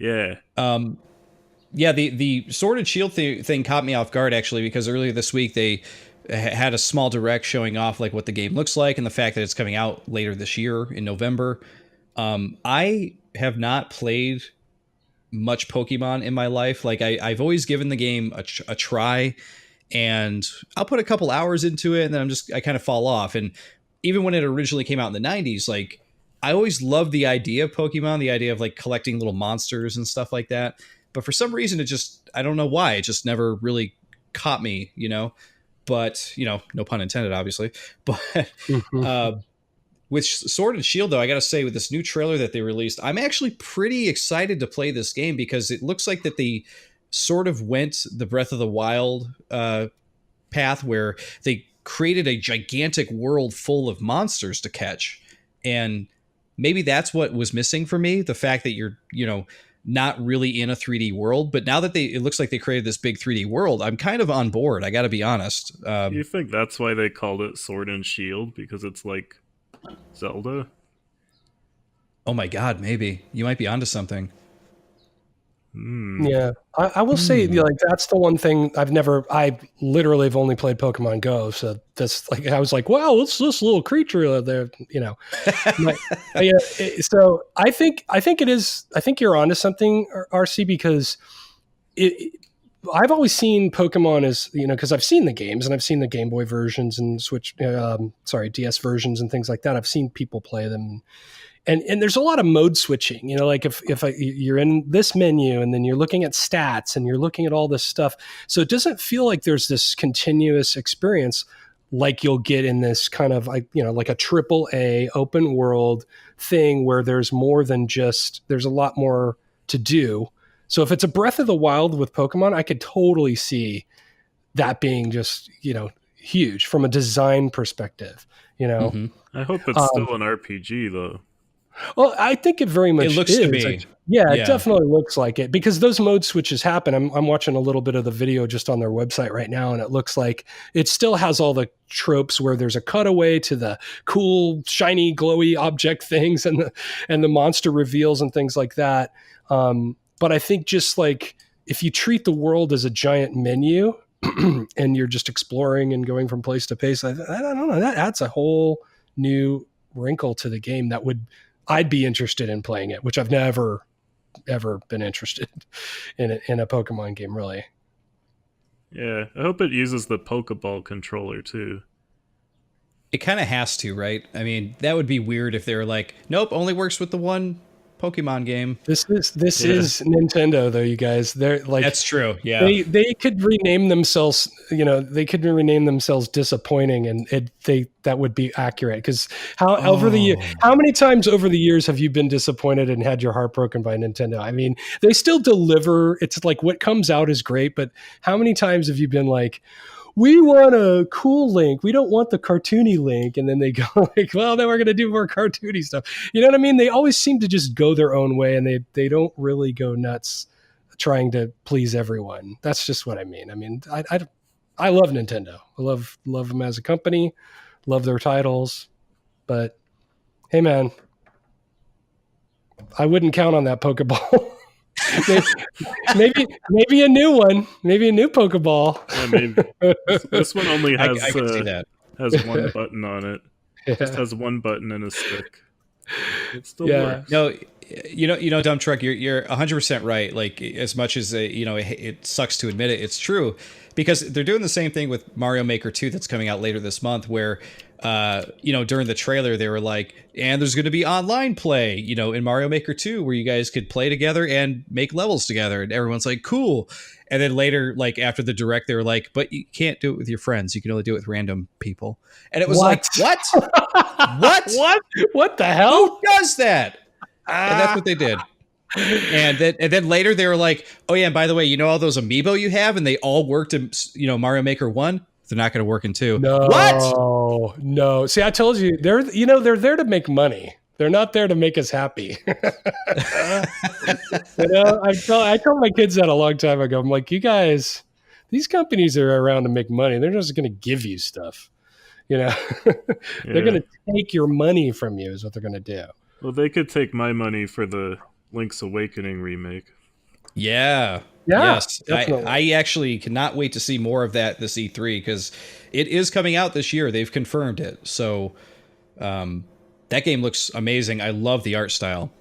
Yeah. Yeah, the Sword and Shield thing caught me off guard actually, because earlier this week they had a small direct showing off like what the game looks like and the fact that it's coming out later this year in November. I have not played much Pokemon in my life. Like I've always given the game a try, and I'll put a couple hours into it, and then I kind of fall off. And even when it originally came out in the 90s, like I always loved the idea of Pokemon, the idea of like collecting little monsters and stuff like that. But for some reason, I don't know why, it just never really caught me, But, no pun intended, obviously. But with Sword and Shield, though, I got to say, with this new trailer that they released, I'm actually pretty excited to play this game, because it looks like that they sort of went the Breath of the Wild path, where they created a gigantic world full of monsters to catch. And maybe that's what was missing for me, the fact that you're, not really in a 3D world. But now that it looks like they created this big 3D world, I'm kind of on board. I got to be honest. You think that's why they called it Sword and Shield? Because it's like Zelda? Oh my God, maybe. You might be onto something. Yeah, I will say, like, that's the one thing I literally have only played Pokemon Go. So that's like, I was like, wow, what's this little creature there? So I think you're onto something, RC, because I've always seen Pokemon as, because I've seen the games and I've seen the Game Boy versions and DS versions and things like that. I've seen people play them. And there's a lot of mode switching, like if you're in this menu and then you're looking at stats and you're looking at all this stuff. So it doesn't feel like there's this continuous experience like you'll get in this kind of like a AAA open world thing where there's more than there's a lot more to do. So if it's a Breath of the Wild with Pokemon, I could totally see that being just, huge from a design perspective, I hope it's still an RPG though. Well, I think it very much looks is. to me. It definitely looks like it, because those mode switches happen. I'm watching a little bit of the video just on their website right now, and it looks like it still has all the tropes where there's a cutaway to the cool, shiny, glowy object things and the monster reveals and things like that. But I think just like if you treat the world as a giant menu and you're just exploring and going from place to place, I don't know, that adds a whole new wrinkle to the game that I'd be interested in playing it, which I've never, ever been interested in a Pokemon game, really. Yeah, I hope it uses the Pokeball controller, too. It kind of has to, right? I mean, that would be weird if they were like, nope, only works with the one Pokemon game. This is Nintendo, though, you guys. They're like, that's true. Yeah, they could rename themselves. They could rename themselves Disappointing, and that would be accurate. Because how many times over the years have you been disappointed and had your heart broken by Nintendo? I mean, they still deliver. It's like what comes out is great, but how many times have you been like, we want a cool Link, we don't want the cartoony Link, and then they go like, well, then we're going to do more cartoony stuff. You know what I mean? They always seem to just go their own way, and they don't really go nuts trying to please everyone. That's just what I mean. I mean, I love Nintendo. I love them as a company, love their titles, but hey, man, I wouldn't count on that Pokeball. maybe a new one, maybe a new Pokeball. Yeah, maybe. This one only has I can see that. Has one button on it. It just has one button and a stick. It still works. No, Dumb Truck, you're 100% right. Like, as much as it sucks to admit it, it's true, because they're doing the same thing with Mario Maker 2 that's coming out later this month, where during the trailer they were like, and there's going to be online play, in Mario Maker 2 where you guys could play together and make levels together, and everyone's like, cool. And then later, like after the direct, they were like, but you can't do it with your friends. You can only do it with random people. And it was like, what? What the hell? Who does that? And that's what they did. And then later they were like, oh yeah, and by the way, all those amiibo you have, and they all worked in Mario Maker 1. They're not going to work in 2. No, what? No. See, I told you, they're there to make money. They're not there to make us happy. I told my kids that a long time ago. I'm like, you guys, these companies are around to make money. They're just going to give you stuff. They're going to take your money from you is what they're going to do. Well, they could take my money for the Link's Awakening remake. Yeah. Yeah, Yes. definitely. I actually cannot wait to see more of that this E3 because it is coming out this year. They've confirmed it. So that game looks amazing. I love the art style.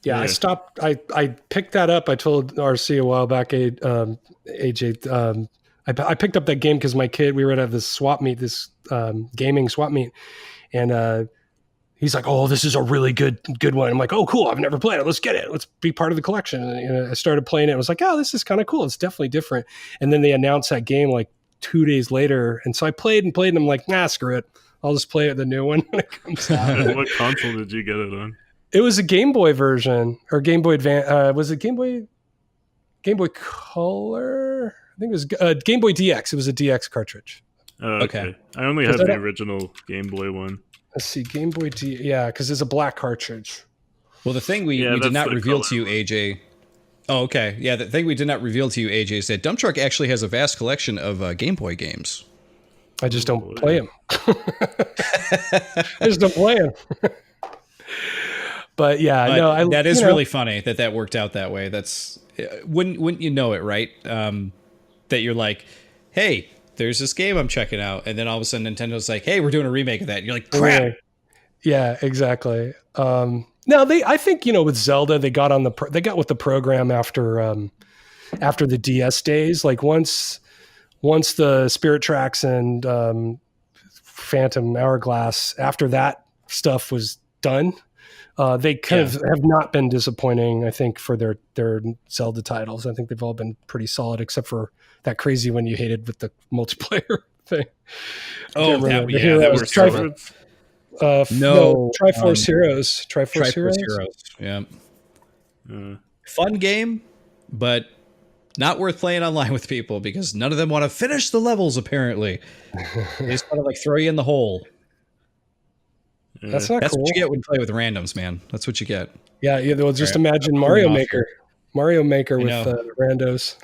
Yeah, I Yeah. stopped. I picked that up. I told RC a while back, AJ. I picked up that game because my kid. We were at this swap meet, this gaming swap meet, and he's like, "Oh, this is a really good one." I'm like, "Oh, cool! I've never played it. Let's get it. Let's be part of the collection." And I started playing it. I was like, "Oh, this is kind of cool. It's definitely different." And then they announced that game like 2 days later, and so I played, and I'm like, "Nah, screw it. I'll just play it the new one when it comes out." What console did you get it on? It was a Game Boy version or Game Boy Advance. Was it Game Boy Color? I think it was Game Boy DX. It was a DX cartridge. Oh, okay. Okay. I only Was have the that original Game Boy one. Let's see, Game Boy D. Yeah, because it's a black cartridge. Well, the thing we Yeah, did that's not the reveal color to you, one. AJ. Oh, okay. Yeah, the thing we did not reveal to you, AJ, is that Dump Truck actually has a vast collection of Game Boy games. I just Oh, don't play them. I just don't play them. But yeah, But no, that is really funny that worked out that way. That's wouldn't you know it, right? That you're like, hey, there's this game I'm checking out, and then all of a sudden Nintendo's like, hey, we're doing a remake of that. And you're like, crap. Yeah, exactly. Now I think with Zelda, they got with the program after the DS days. Like once the Spirit Tracks and Phantom Hourglass, after that stuff was done, they kind of have not been disappointing, I think, for their Zelda titles. I think they've all been pretty solid, except for that crazy one you hated with the multiplayer thing. Oh, that That was were terrible. swords. No, Triforce Heroes. Triforce Triforce Heroes. Heroes. Yeah. Uh, Fun game, but not worth playing online with people because none of them want to finish the levels, apparently. They just want to like throw you in the hole. That's not That's cool. what you get when you play with randoms, man. That's what you get. Yeah, well, just Right. imagine I'm Mario off Maker. Mario Maker with know. randos.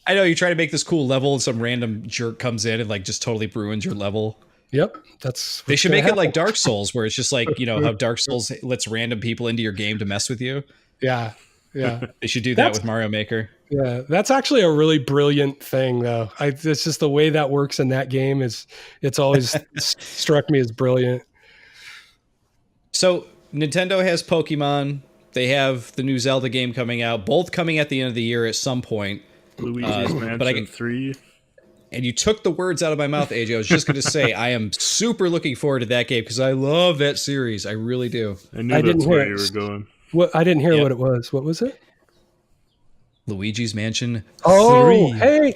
I know you try to make this cool level and some random jerk comes in and like just totally ruins your level. Yep, that's They what's should gonna make it like happen. Dark Souls, where it's just like, how Dark Souls lets random people into your game to mess with you. Yeah. They should do that That's- with Mario Maker. Yeah, that's actually a really brilliant thing, though. It's just the way that works in that game it's always struck me as brilliant. So Nintendo has Pokemon. They have the new Zelda game coming out, both coming at the end of the year at some point. Luigi's Mansion 3. And you took the words out of my mouth, AJ. I was just going to say, I am super looking forward to that game because I love that series. I really do. I knew I didn't that's hear where it. you were going. I didn't hear Yep. what it was. What was it? Luigi's Mansion 3. Oh, hey,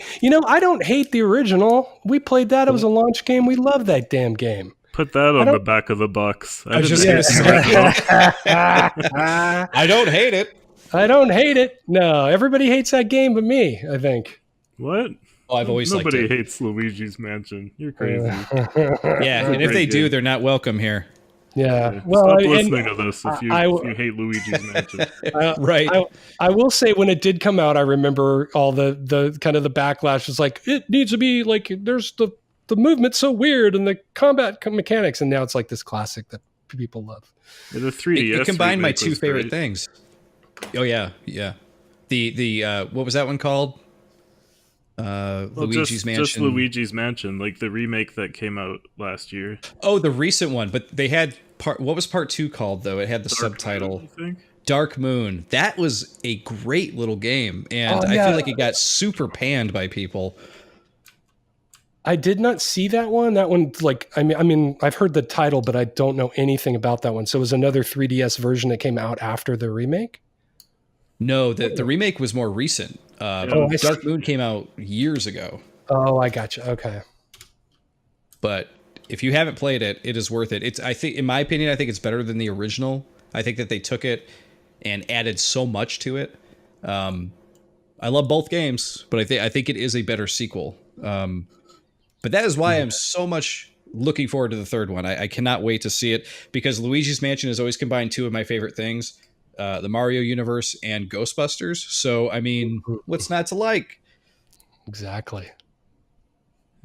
I don't hate the original. We played that. It was a launch game. We love that damn game. Put that on the back of the box. I was just didn't going to hate the say, original. I don't hate it. I don't hate it. No, everybody hates that game but me, I think. What? Oh, I've always Nobody liked it. hates Luigi's Mansion. You're crazy. Yeah, and if they Great do, game. they're not welcome here. Yeah. Well, Stop and listening to this if you hate Luigi's Mansion. Right. I will say when it did come out, I remember all the kind of the backlash was like, it needs to be like, there's the movement's so weird and the combat mechanics. And now it's like this classic that people love. Yeah, the 3DS It combined my remake two was favorite great. things. Oh yeah. The what was that one called? Well, Luigi's Mansion. Just Luigi's Mansion, like the remake that came out last year. Oh, the recent one, but they had what was part 2 called though? It had the subtitle Moon, I think. Dark Moon. That was a great little game, and I feel like it got super panned by people. I did not see that one. That one, like, I mean, I've heard the title, but I don't know anything about that one. So it was another 3DS version that came out after the remake. No, the remake was more recent. Dark Moon came out years ago. Oh, I gotcha. Okay. But if you haven't played it, it is worth it. I think, in my opinion, I think it's better than the original. I think that they took it and added so much to it. I love both games, but I think it is a better sequel. But that is why I'm so much looking forward to the third one. I cannot wait to see it because Luigi's Mansion has always combined two of my favorite things. The Mario universe and Ghostbusters. So, I mean, what's not to like? Exactly.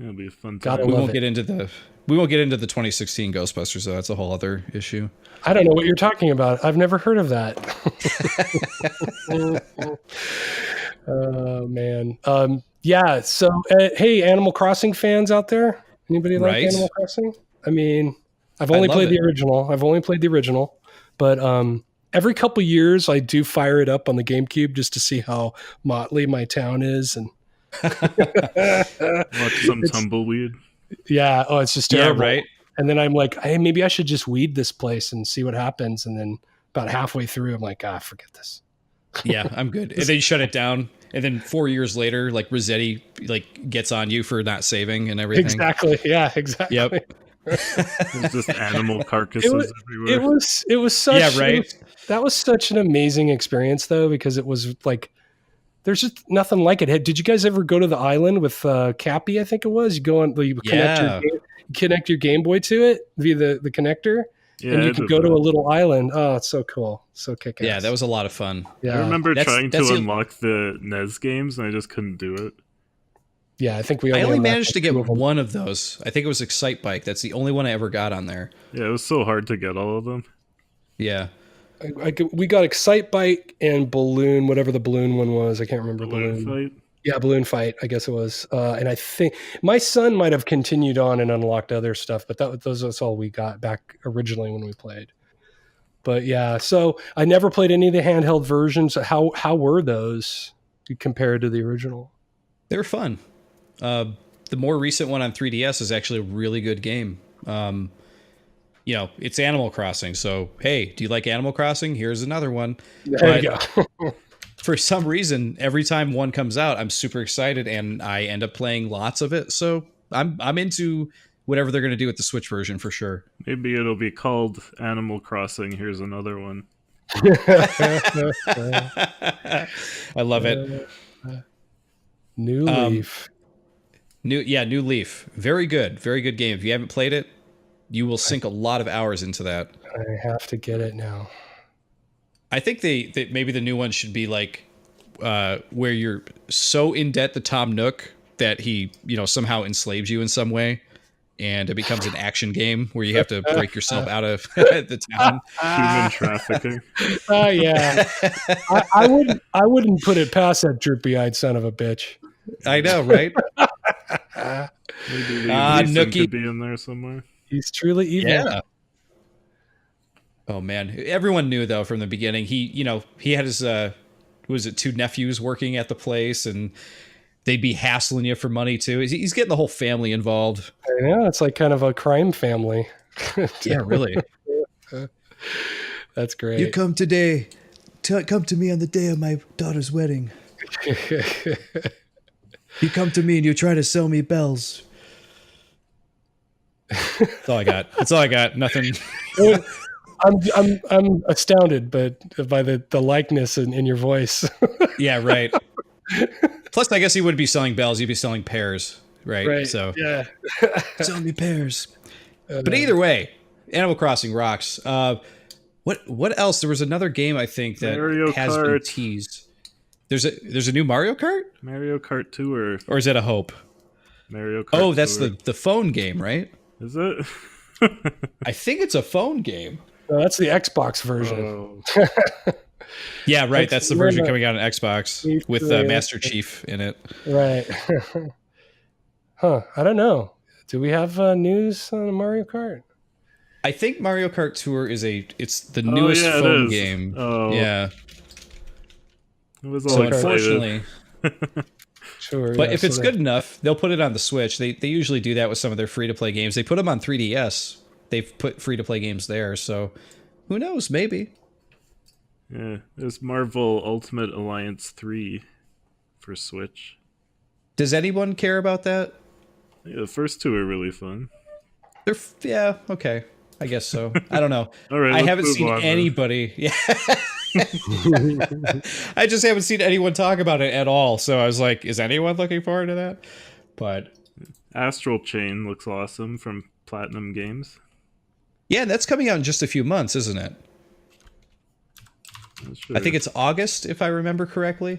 It'll be a fun Gotta time. We love won't it. get into the 2016 Ghostbusters, though. That's a whole other issue. I don't know what you're talking about. I've never heard of that. Oh man. Yeah. So, hey, Animal Crossing fans out there, anybody like Right? Animal Crossing? I mean, I've I only love played it. the original, but every couple years I do fire it up on the GameCube just to see how motley my town is, and Watch some it's tumbleweed. yeah. Oh, it's just Yeah, terrible. right. And then I'm like, hey, maybe I should just weed this place and see what happens. And then about halfway through, I'm like, forget this. Yeah, I'm good. And then you shut it down, and then 4 years later, like Rossetti like gets on you for not saving and everything. Exactly. Yeah, exactly. Yep. There's just animal carcasses everywhere. It was such Yeah, right. that was such an amazing experience though, because it was like there's just nothing like it. Did you guys ever go to the island with Cappy? I think it was. You go on, you connect your Game Boy to it via the connector, Yeah, and I you can did go to that. a little island. Oh, it's so cool, so kick ass. Yeah, that was a lot of fun. Yeah, I remember That's- trying that's to the- unlock the NES games, and I just couldn't do it. yeah. I think we I only unlocked, managed to like, get 2 of them. one of those. I think it was Excite Bike. That's the only one I ever got on there. Yeah, it was so hard to get all of them. Yeah. We got Excite Bike and Balloon, whatever the Balloon one was. I can't remember Balloon Balloon. fight. Yeah, Balloon Fight, I guess it was. And I think my son might have continued on and unlocked other stuff, but that's all we got back originally when we played. But yeah, so I never played any of the handheld versions. How were those compared to the original? They were fun. The more recent one on 3DS is actually a really good game. It's Animal Crossing. So, hey, do you like Animal Crossing? Here's another one. There you go. For some reason, every time one comes out, I'm super excited and I end up playing lots of it. So I'm into whatever they're going to do with the Switch version for sure. Maybe it'll be called Animal Crossing. Here's another one. I love it. New Leaf. New Leaf. Very good game. If you haven't played it, you will sink a lot of hours into that. I have to get it now. I think they maybe the new one should be like where you're so in debt to Tom Nook that he somehow enslaves you in some way, and it becomes an action game where you have to break yourself out of the town. Human trafficking. Oh yeah, I wouldn't put it past that droopy-eyed son of a bitch. I know, right? Maybe Liam Neeson Nookie. could be in there somewhere. He's truly evil. Yeah. Oh man, everyone knew though from the beginning. He had his 2 nephews working at the place, and they'd be hassling you for money too. He's getting the whole family involved. I know, it's like kind of a crime family. Yeah, really. That's great. You come today. Come to me on the day of my daughter's wedding. You come to me and you try to sell me bells. That's all I got. Nothing. I'm astounded, but by the likeness in your voice. Yeah, right. Plus, I guess he wouldn't be selling bells. He'd be selling pears, right? Right. So Yeah. selling me pears. But either way, Animal Crossing rocks. What else? There was another game I think that Mario has been Kart. teased. There's a new Mario Kart, Mario Kart Tour. or is that a hope? Mario Kart. Oh, that's Tour. the phone game, right? Is it? I think it's a phone game. No, that's the Xbox version. Oh. Yeah, right. That's the We're version not- coming out on Xbox with Master Chief in it. Right. Huh. I don't know. Do we have news on Mario Kart? I think Mario Kart Tour it's the newest yeah, it phone is. game. Oh. Yeah. It was all So excited. unfortunately, Sure. but yeah, if so it's good enough, they'll put it on the Switch. They usually do that with some of their free to play games. They put them on 3DS. They've put free to play games there. So who knows? Maybe. Yeah, there's Marvel Ultimate Alliance 3 for Switch. Does anyone care about that? Yeah, the first 2 are really fun. Yeah. Okay. I guess so. I don't know. All right, I let's haven't move seen on, then. anybody. Yeah. I just haven't seen anyone talk about it at all. So I was like, is anyone looking forward to that? But Astral Chain looks awesome from Platinum Games. yeah, that's coming out in just a few months, isn't it? Not sure. I think it's August, if I remember correctly.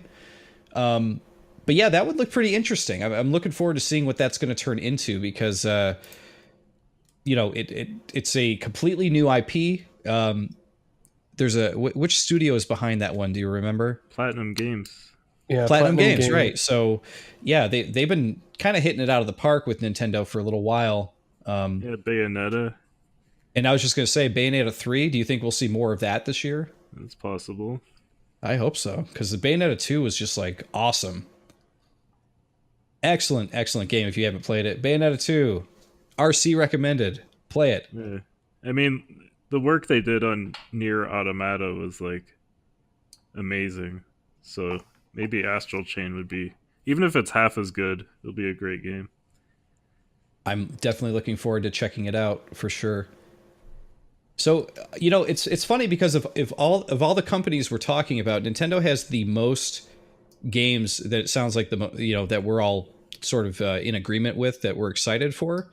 But yeah, that would look pretty interesting. I'm looking forward to seeing what that's going to turn into because it's a completely new IP. There's which studio is behind that one? Do you remember? Platinum Games. Yeah, Platinum Games, right? So yeah, they've been kind of hitting it out of the park with Nintendo for a little while. Yeah, Bayonetta. And I was just going to say, Bayonetta 3. Do you think we'll see more of that this year? It's possible. I hope so, because the Bayonetta 2 was just like awesome. Excellent, excellent game. If you haven't played it, Bayonetta 2, RC recommended. Play it. Yeah. I mean, the work they did on Nier Automata was like amazing. So maybe Astral Chain would be, even if it's half as good, it'll be a great game. I'm definitely looking forward to checking it out for sure. So it's funny because of all the companies we're talking about, Nintendo has the most games that it sounds like that we're all sort of in agreement with, that we're excited for.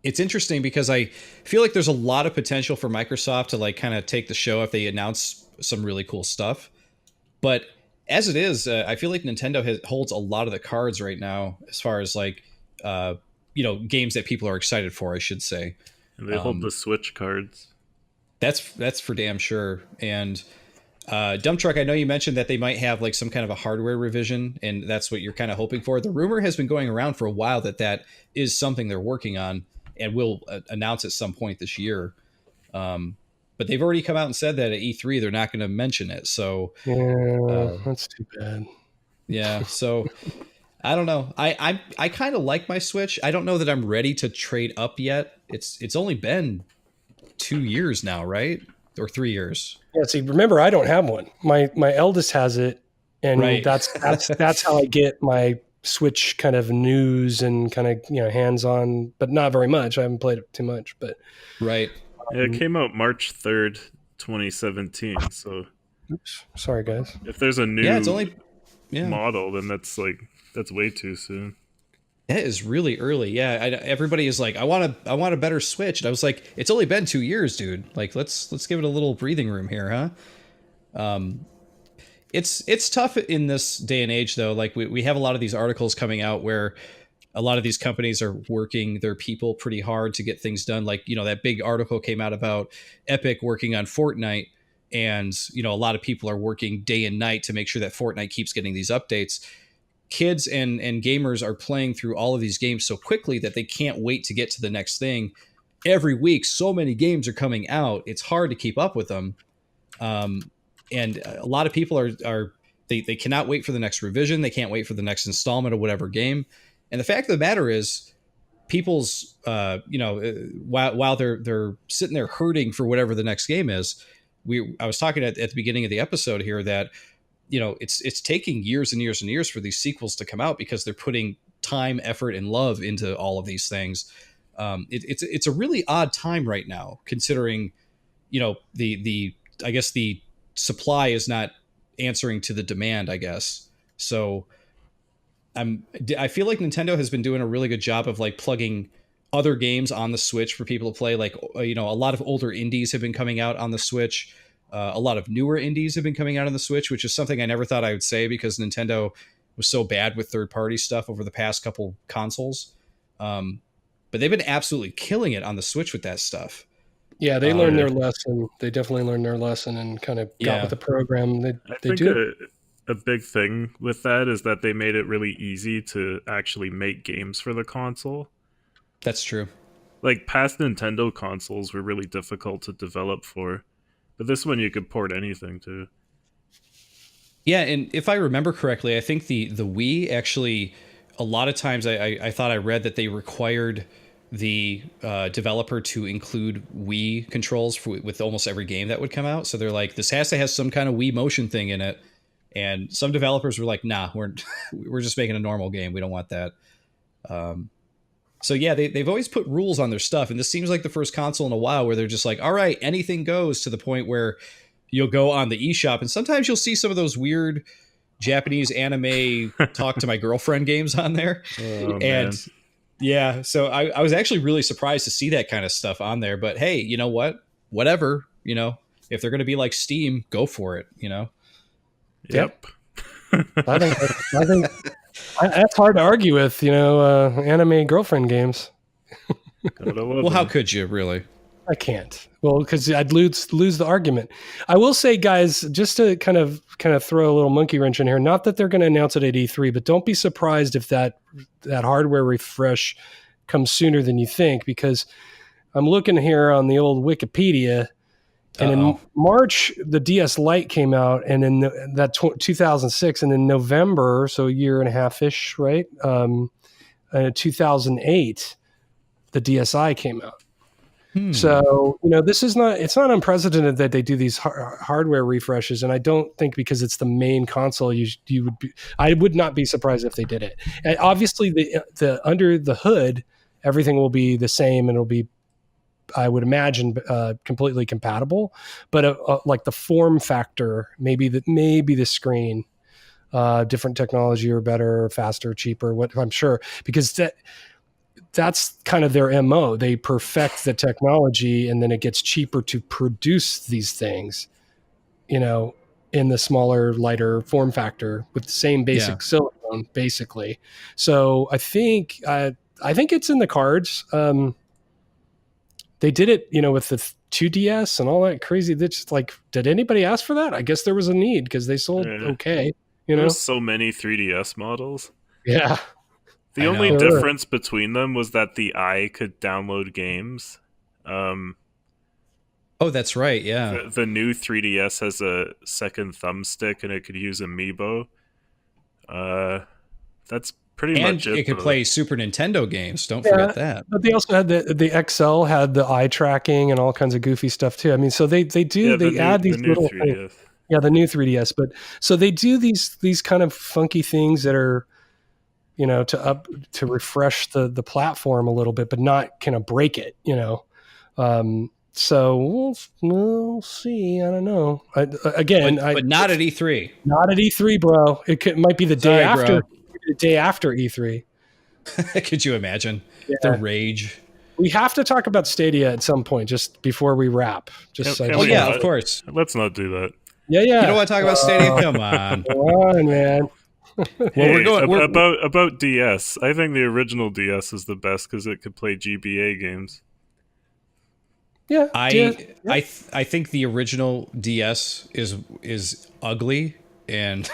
It's interesting because I feel like there's a lot of potential for Microsoft to like kind of take the show if they announce some really cool stuff. But as it is, I feel like Nintendo holds a lot of the cards right now as far as like games that people are excited for, I should say. And they hold the Switch cards. That's for damn sure. And Dump Truck, I know you mentioned that they might have like some kind of a hardware revision, and that's what you're kind of hoping for. The rumor has been going around for a while that is something they're working on and will announce at some point this year. But they've already come out and said that at E3 they're not going to mention it. So yeah, that's too bad. Yeah, so I don't know. I kind of like my Switch. I don't know that I'm ready to trade up yet. It's only been 2 years now, right? Or 3 years. Yeah. See, remember, I don't have one. My eldest has it, and right. that's how I get my Switch kind of news and kind of hands on, but not very much. I haven't played it too much, but right. Yeah, it came out March 3rd, 2017. So, oops, sorry guys. If there's a new it's only model, then that's way too soon. That is really early. Yeah, everybody is like, I want a better Switch, and I was like, it's only been 2 years, dude. Like, let's give it a little breathing room here, huh? It's tough in this day and age, though. Like, we have a lot of these articles coming out where a lot of these companies are working their people pretty hard to get things done. Like, that big article came out about Epic working on Fortnite, and a lot of people are working day and night to make sure that Fortnite keeps getting these updates. Kids and gamers are playing through all of these games so quickly that they can't wait to get to the next thing. Every week, so many games are coming out. It's hard to keep up with them. And a lot of people they cannot wait for the next revision. They can't wait for the next installment of whatever game. And the fact of the matter is, people's, while they're sitting there hurting for whatever the next game is, I was talking at the beginning of the episode here that, it's taking years and years and years for these sequels to come out because they're putting time, effort, and love into all of these things. It's a really odd time right now, considering, the I guess the supply is not answering to the demand, I guess. So I feel like Nintendo has been doing a really good job of like plugging other games on the Switch for people to play. Like, a lot of older indies have been coming out on the Switch. A lot of newer indies have been coming out on the Switch, which is something I never thought I would say because Nintendo was so bad with third-party stuff over the past couple consoles. But they've been absolutely killing it on the Switch with that stuff. Yeah, they learned their lesson. They definitely learned their lesson and kind of got with the program. I think a big thing with that is that they made it really easy to actually make games for the console. That's true. Like, past Nintendo consoles were really difficult to develop for. But this one you could port anything to. Yeah, and if I remember correctly, I think the Wii actually, a lot of times I thought I read that they required the developer to include Wii controls with almost every game that would come out. So they're like, this has to have some kind of Wii motion thing in it. And some developers were like, nah, we're just making a normal game. We don't want that. So yeah, they've always put rules on their stuff, and this seems like the first console in a while where they're just like, all right, anything goes, to the point where you'll go on the eShop, and sometimes you'll see some of those weird Japanese anime talk to my girlfriend games on there. Oh, and man. Yeah, so I was actually really surprised to see that kind of stuff on there. But hey, you know what? Whatever, if they're going to be like Steam, go for it, Yep. I think that's hard to argue with, anime girlfriend games. Gotta love Well, how them. could you really? I can't. Well, because I'd lose the argument. I will say, guys, just to kind of throw a little monkey wrench in here. Not that they're going to announce it at E3, but don't be surprised if that hardware refresh comes sooner than you think. Because I'm looking here on the old Wikipedia, and in March the DS Lite came out, and in 2006, and in November, so a year and a half ish, right? 2008, the DSi came out. So, this is it's not unprecedented that they do these hardware refreshes. And I don't think because it's the main console, I would not be surprised if they did it. And obviously the under the hood, everything will be the same and it'll be, I would imagine, completely compatible, but like the form factor, maybe the screen, different technology or better, or faster, cheaper, what I'm sure, because that's kind of their MO. They perfect the technology and then it gets cheaper to produce these things, in the smaller, lighter form factor with the same basic silicone, basically. So I think it's in the cards. They did it, with the 2DS and all that crazy. That's just like, did anybody ask for that? I guess there was a need because they sold okay. There's so many 3DS models. Yeah. The only difference between them was that the Eye could download games. Oh, that's right. Yeah. The new 3DS has a second thumbstick and it could use Amiibo. That's pretty much it. And it could play Super Nintendo games. Don't forget that. But they also had the XL had the eye tracking and all kinds of goofy stuff too. I mean, so they add these little things. Yeah, the new 3DS. But so they do these kind of funky things that are, to refresh the platform a little bit, but not kind of break it, So we'll see. I don't know. But not at E3. Not at E3, bro. It might be the day after. Bro. The day after E3. Could you imagine the rage? We have to talk about Stadia at some point, just before we wrap. Of course. Let's not do that. Yeah. You don't want to talk about Stadia? Come on. Come on, man. Well, about DS. I think the original DS is the best because it could play GBA games. Yeah, I think the original DS is ugly, and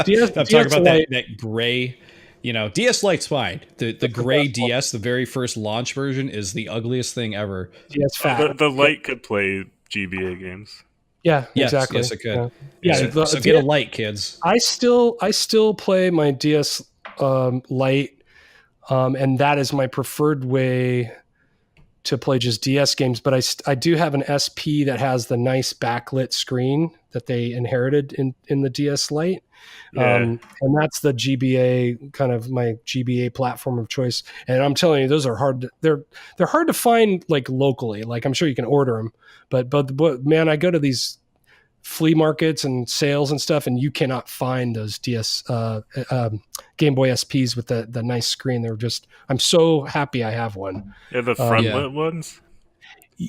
DS, I'm talking about that gray. DS Lite's fine. The gray DS, the very first launch version, is the ugliest thing ever. DS Fat. The Lite could play GBA games. Yeah, yes, exactly. Yes, it could. Yeah, so get a Lite, kids. I still play my DS Lite, and that is my preferred way to play just DS games. But I do have an SP that has the nice backlit screen that they inherited in the DS Lite. And that's the GBA, kind of my GBA platform of choice. And I'm telling you, those are hard. They're hard to find, like, locally. Like, I'm sure you can order them, but man, I go to these flea markets and sales and stuff, and you cannot find those DS Game Boy SPs with the nice screen. I'm so happy I have one. Yeah, the front lit ones.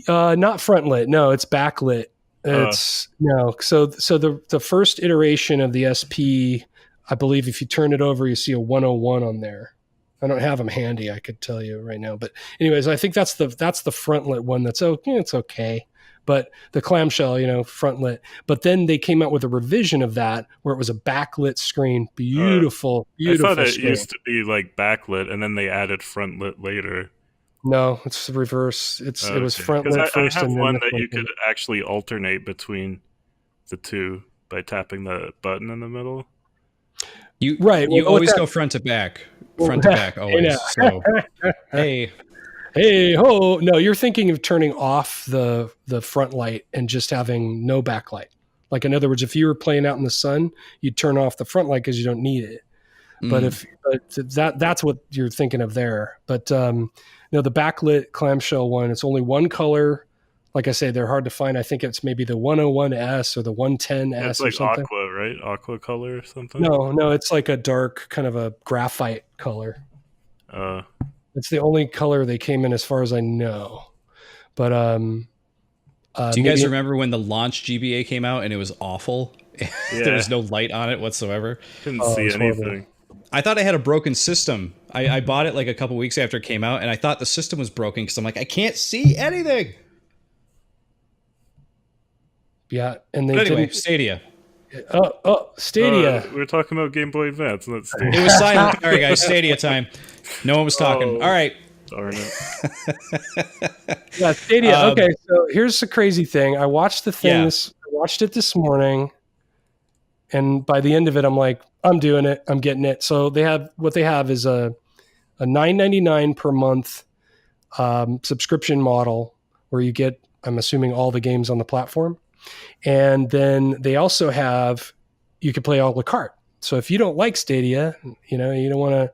Not front lit. No, it's backlit. It's no. So the first iteration of the SP, I believe, if you turn it over, you see a 101 on there. I don't have them handy. I could tell you right now, but anyways, I think that's the front lit one. It's okay. But the clamshell, front lit. But then they came out with a revision of that where it was a backlit screen. Beautiful. I thought it used to be like backlit, and then they added front lit later. No, it's the reverse. It was front lit first. I have and one then that you could actually alternate between the two by tapping the button in the middle. You always go front to back. Front to back always. So, Hey ho! No, you're thinking of turning off the front light and just having no backlight. Like, in other words, if you were playing out in the sun, you'd turn off the front light because you don't need it. But that's what you're thinking of there. But the backlit clamshell one, it's only one color. Like I say, they're hard to find. I think it's maybe the 101S or the 110S. It's like or something. aqua, right? Aqua color or something. No, it's like a dark kind of a graphite color. It's the only color they came in, as far as I know. But do you guys remember when the launch GBA came out and it was awful? There was Yeah, no light on it whatsoever. couldn't Oh, see it's horrible. anything. I thought I had a broken system. I bought it like a couple weeks after it came out, and I thought the system was broken because I'm like, I can't see anything. Yeah, and they But anyway, didn't. Stadia. Stadia. We're talking about Game Boy Advance, not It Stadia. was silent. All right, guys, Stadia time. No one was talking. Oh. All right. Darn it. Yeah, Stadia. Um, Okay, so here's the crazy thing. I watched the thing. Yeah. I watched it this morning, and by the end of it, I'm like, I'm doing it. I'm getting it. So they have is a $9.99 per month subscription model where you get, I'm assuming, all the games on the platform, and then they also have, you can play a la carte. So if you don't like Stadia, you don't want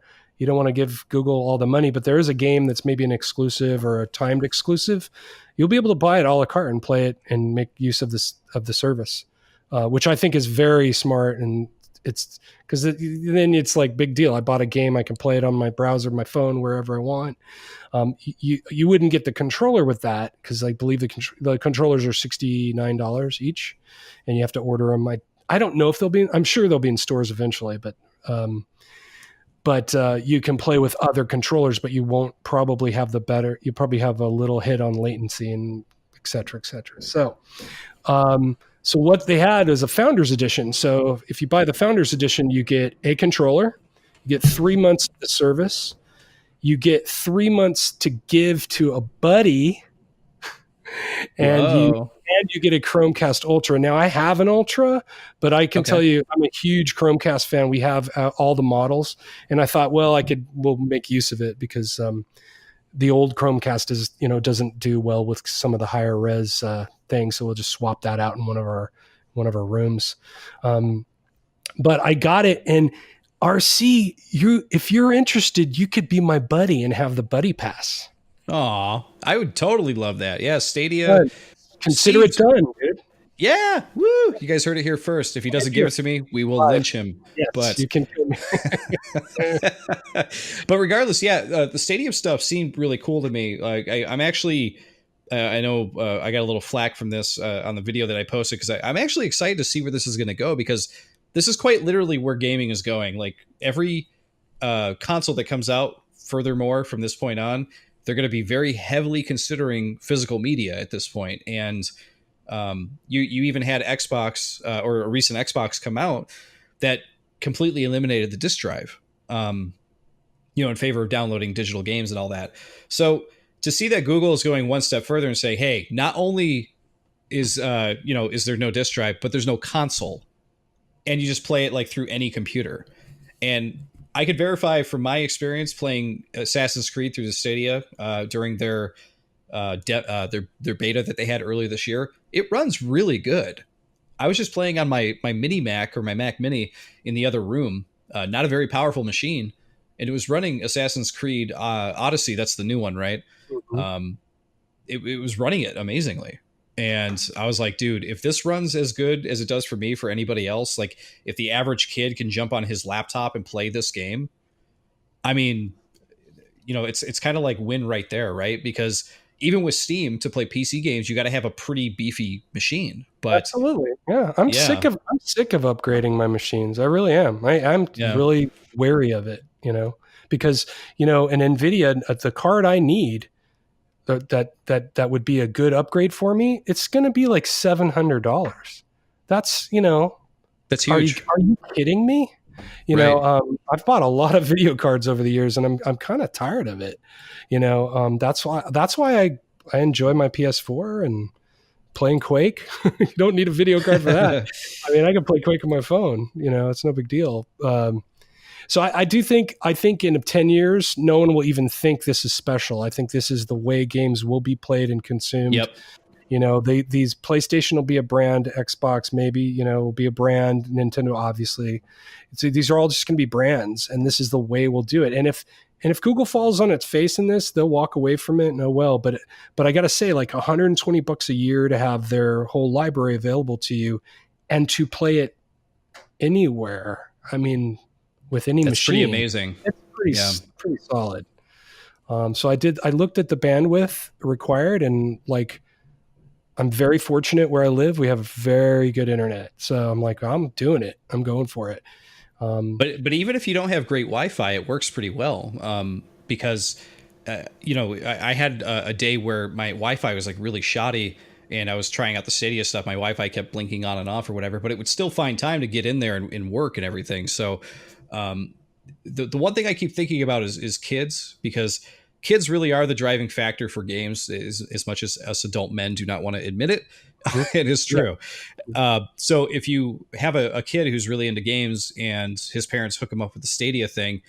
to give Google all the money, but there is a game that's maybe an exclusive or a timed exclusive, you'll be able to buy it a la carte and play it and make use of the service, which I think is very smart. And it's because then it's like big deal. I bought a game, I can play it on my browser, my phone, wherever I want. You wouldn't get the controller with that because I believe the controllers are $69 each, and you have to order them. I don't know if they'll be. I'm sure they'll be in stores eventually, but you can play with other controllers, but you won't probably have you probably have a little hit on latency and et cetera, et cetera. So what they had is a Founders Edition. So if you buy the Founders Edition, you get a controller, you get 3 months of the service, you get 3 months to give to a buddy, and you get a Chromecast Ultra. Now I have an Ultra, but I can tell you I'm a huge Chromecast fan. We have all the models, and I thought, well, we'll make use of it because the old Chromecast doesn't do well with some of the higher res things, so we'll just swap that out in one of our rooms. But I got it, and RC, if you're interested, you could be my buddy and have the buddy pass. Aw, I would totally love that. Yeah, Stadia. Consider it done, dude. Yeah, woo! You guys heard it here first. If he doesn't give it to me, we will lynch him. Yes, but you can. But regardless, the Stadium stuff seemed really cool to me. Like I'm actually, I know I got a little flack from this on the video that I posted because I'm actually excited to see where this is going to go because this is quite literally where gaming is going. Like every console that comes out, furthermore from this point on, they're going to be very heavily considering physical media at this point. And you even had Xbox or a recent Xbox come out that completely eliminated the disc drive, in favor of downloading digital games and all that. So to see that Google is going one step further and say, hey, not only is there no disc drive, but there's no console, and you just play it like through any computer. And I could verify from my experience playing Assassin's Creed through the Stadia during their beta that they had earlier this year. It runs really good. I was just playing on my mini Mac or my Mac Mini in the other room, not a very powerful machine, and it was running Assassin's Creed Odyssey. That's the new one, right? Mm-hmm. It was running it amazingly. And I was like, dude, if this runs as good as it does for me, for anybody else, like if the average kid can jump on his laptop and play this game, I mean, it's kind of like win right there, right? Because even with Steam to play PC games, you got to have a pretty beefy machine. But absolutely, yeah, I'm sick of upgrading my machines. I really am. I'm really wary of it, because an NVIDIA, the card I need, that would be a good upgrade for me, it's going to be like $700. That's that's huge. Are you kidding me? I've bought a lot of video cards over the years, and I'm kind of tired of it. That's why I enjoy my PS4 and playing Quake. You don't need a video card for that. I mean, I can play Quake on my phone. It's no big deal. So I think in 10 years, no one will even think this is special. I think this is the way games will be played and consumed. Yep. These PlayStation will be a brand, Xbox maybe, will be a brand, Nintendo obviously. So these are all just going to be brands, and this is the way we'll do it. And if Google falls on its face in this, they'll walk away from it. No, well, but I got to say, like $120 a year to have their whole library available to you, and to play it anywhere. I mean, with any machine. That's pretty amazing. It's pretty solid. So I looked at the bandwidth required, and like I'm very fortunate where I live. We have very good internet. So I'm like, I'm doing it. I'm going for it. But even if you don't have great Wi-Fi, it works pretty well, because I had a day where my Wi-Fi was like really shoddy, and I was trying out the Stadia stuff. My Wi-Fi kept blinking on and off or whatever, but it would still find time to get in there and work and everything. So um, the one thing I keep thinking about is kids, because kids really are the driving factor for games, as much as us adult men do not want to admit it. It is true. So if you have a kid who's really into games and his parents hook him up with the Stadia thing,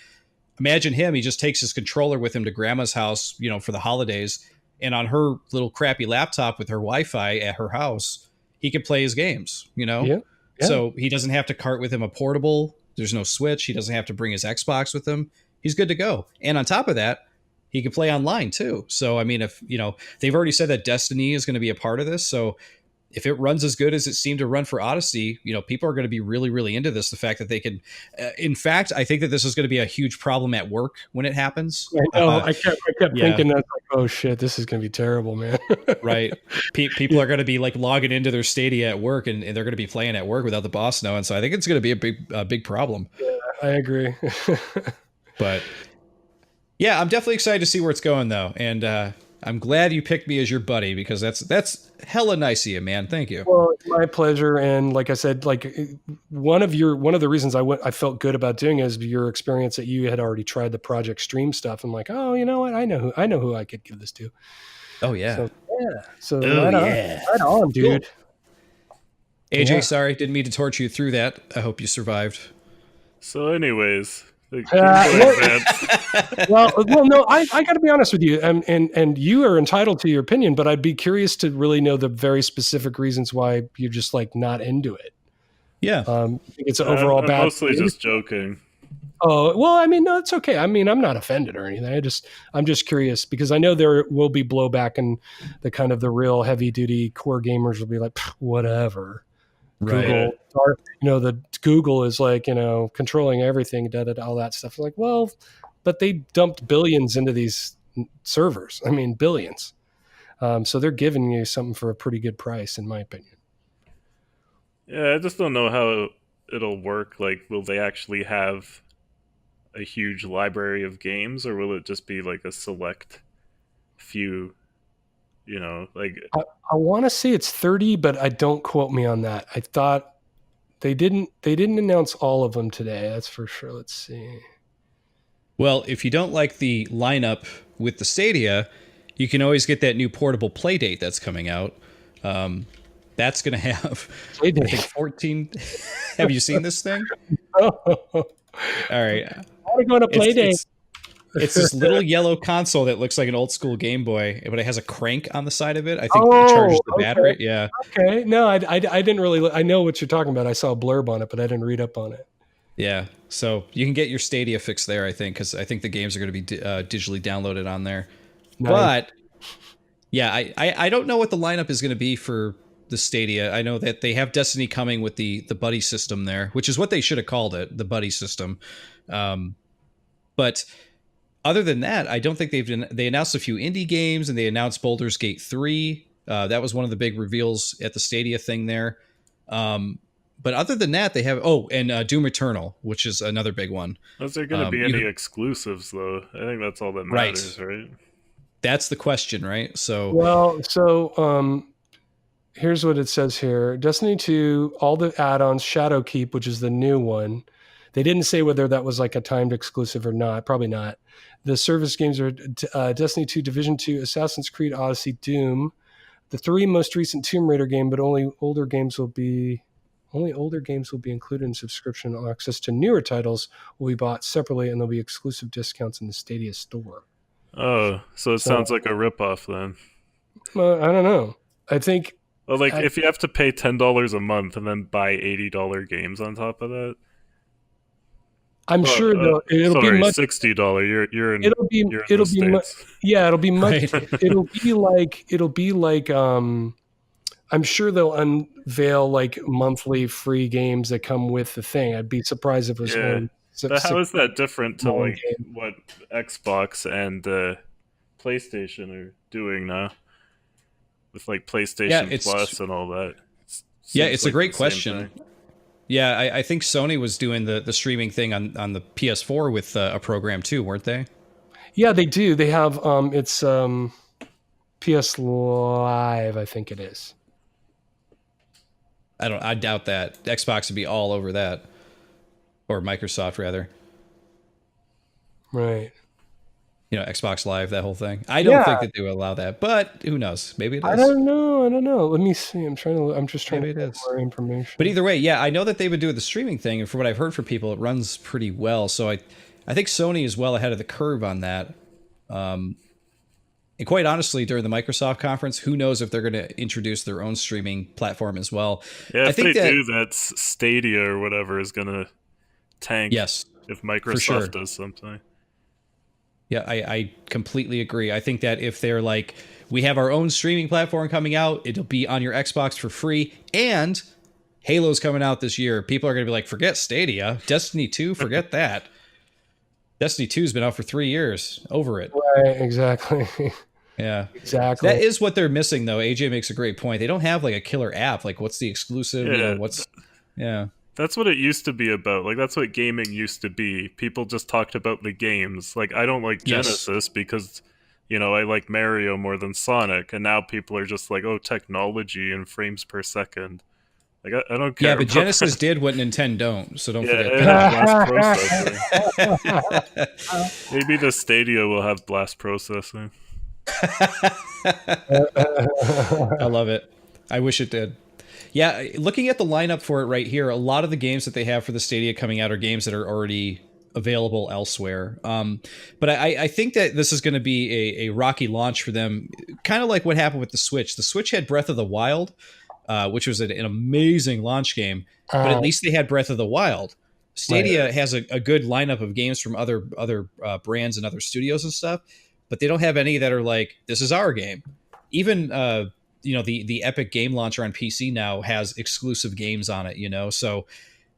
imagine him. He just takes his controller with him to grandma's house, for the holidays. And on her little crappy laptop with her Wi-Fi at her house, he can play his games, Yeah. So he doesn't have to cart with him a portable. There's no Switch. He doesn't have to bring his Xbox with him. He's good to go. And on top of that, he can play online too. So, I mean, if, they've already said that Destiny is going to be a part of this. So if it runs as good as it seemed to run for Odyssey, people are going to be really, really into this. The fact that they can, in fact, I think that this is going to be a huge problem at work when it happens. I know. I kept thinking that, like, oh shit, this is going to be terrible, man. Right. People are going to be like logging into their Stadia at work, and they're going to be playing at work without the boss knowing. So I think it's going to be a big problem. Yeah, I agree. But yeah, I'm definitely excited to see where it's going though. And, I'm glad you picked me as your buddy, because that's hella nice of you, man. Thank you. Well, it's my pleasure. And like I said, like one of the reasons I felt good about doing it is your experience that you had already tried the Project Stream stuff. I'm like, oh, you know what? I know who I could give this to. Oh yeah. So right on, dude. Cool. AJ, sorry, didn't mean to torture you through that. I hope you survived. So, anyways. Well, no, I got to be honest with you, and you are entitled to your opinion, but I'd be curious to really know the very specific reasons why you're just like not into it. Yeah, I think it's overall bad. Mostly just joking. Oh well, I mean, no, it's okay. I mean, I'm not offended or anything. I'm just curious, because I know there will be blowback, and the kind of the real heavy duty core gamers will be like, whatever. right. Google, the Google is like, controlling everything, all that stuff. Like, well, but they dumped billions into these servers. I mean, billions. So they're giving you something for a pretty good price, in my opinion. Yeah, I just don't know how it'll work. Like, will they actually have a huge library of games, or will it just be like a select few? Like I want to say it's 30, but I don't quote me on that. I thought they didn't announce all of them today. That's for sure. Let's see. Well, if you don't like the lineup with the Stadia, you can always get that new portable Playdate that's coming out. That's going to have, I think, 14. Have you seen this thing? All right. I want to go on a Playdate. It's this little yellow console that looks like an old school Game Boy, but it has a crank on the side of it. I think it charges the battery. Yeah. Okay. No, I didn't really. I know what you're talking about. I saw a blurb on it, but I didn't read up on it. Yeah. So you can get your Stadia fix there, I think, because I think the games are going to be digitally downloaded on there. Nice. But yeah, I don't know what the lineup is going to be for the Stadia. I know that they have Destiny coming with the buddy system there, which is what they should have called it, the buddy system. But other than that, I don't think they announced a few indie games, and they announced Baldur's Gate 3. That was one of the big reveals at the Stadia thing there. But other than that, they have Doom Eternal, which is another big one. Is there going to be any exclusives though? I think that's all that matters, right? That's the question, right? So here's what it says here: Destiny 2, all the add-ons, Shadowkeep, which is the new one. They didn't say whether that was like a timed exclusive or not. Probably not. The service games are Destiny 2, Division 2, Assassin's Creed Odyssey, Doom. The 3 most recent Tomb Raider game, but only older games will be included in subscription. Access to newer titles will be bought separately, and there'll be exclusive discounts in the Stadia store. Oh, so it sounds like a ripoff then. I don't know. I think. Well, if you have to pay $10 a month and then buy $80 games on top of that. I'm sure it'll be much $60. You're in. It'll be much. It'll be like. I'm sure they'll unveil like monthly free games that come with the thing. I'd be surprised if it was one. But how is that different to like what Xbox and PlayStation are doing now? with like Yeah, PlayStation Plus and all that. Seems it's a like great the same question. thing. Yeah, I think Sony was doing the streaming thing on the PS4 with a program too, weren't they? Yeah, they do. They have it's PS Live, I think it is. I doubt that. Xbox would be all over that, or Microsoft rather. Right. Xbox Live, that whole thing. I don't Yeah, think that they would allow that, but who knows? Maybe it I is. don't know. I don't know. Let me see. I'm just trying Maybe to it get is. more But information. either way, yeah, I know that they've been doing the streaming thing, and from what I've heard from people, it runs pretty well. So I think Sony is well ahead of the curve on that. And quite honestly, during the Microsoft conference, who knows if they're going to introduce their own streaming platform as well. Yeah, I if they think that, do, that Stadia or whatever is gonna tank yes, if for Microsoft sure. does something. Yeah, I completely agree. I think that if they're like, we have our own streaming platform coming out, it'll be on your Xbox for free, and Halo's coming out this year, people are going to be like, forget Stadia. Destiny 2, forget that. Destiny 2's been out for 3 years. Over it. Right. Exactly. Yeah. Exactly. That is what they're missing, though. AJ makes a great point. They don't have like a killer app. Like, what's the exclusive? Yeah, Yeah. that's what it used to be about. Like that's what gaming used to be. People just talked about the games. Like I don't like Yes. Genesis because I like Mario more than Sonic, and now people are just like, oh, technology and frames per second. Like I don't Yeah, care but about Genesis that. did what Nintendo don't, so don't Yeah, forget it had that. blast processing. Maybe the Stadia will have blast processing. I love it. I wish it did. Yeah, looking at the lineup for it right here, a lot of the games that they have for the Stadia coming out are games that are already available elsewhere. But I think that this is going to be a rocky launch for them, kind of like what happened with the Switch. The Switch had Breath of the Wild, which was an amazing launch game, but at least they had Breath of the Wild. Right. Stadia has a good lineup of games from other brands and other studios and stuff, but they don't have any that are like, this is our game. Even the Epic game launcher on PC now has exclusive games on it. So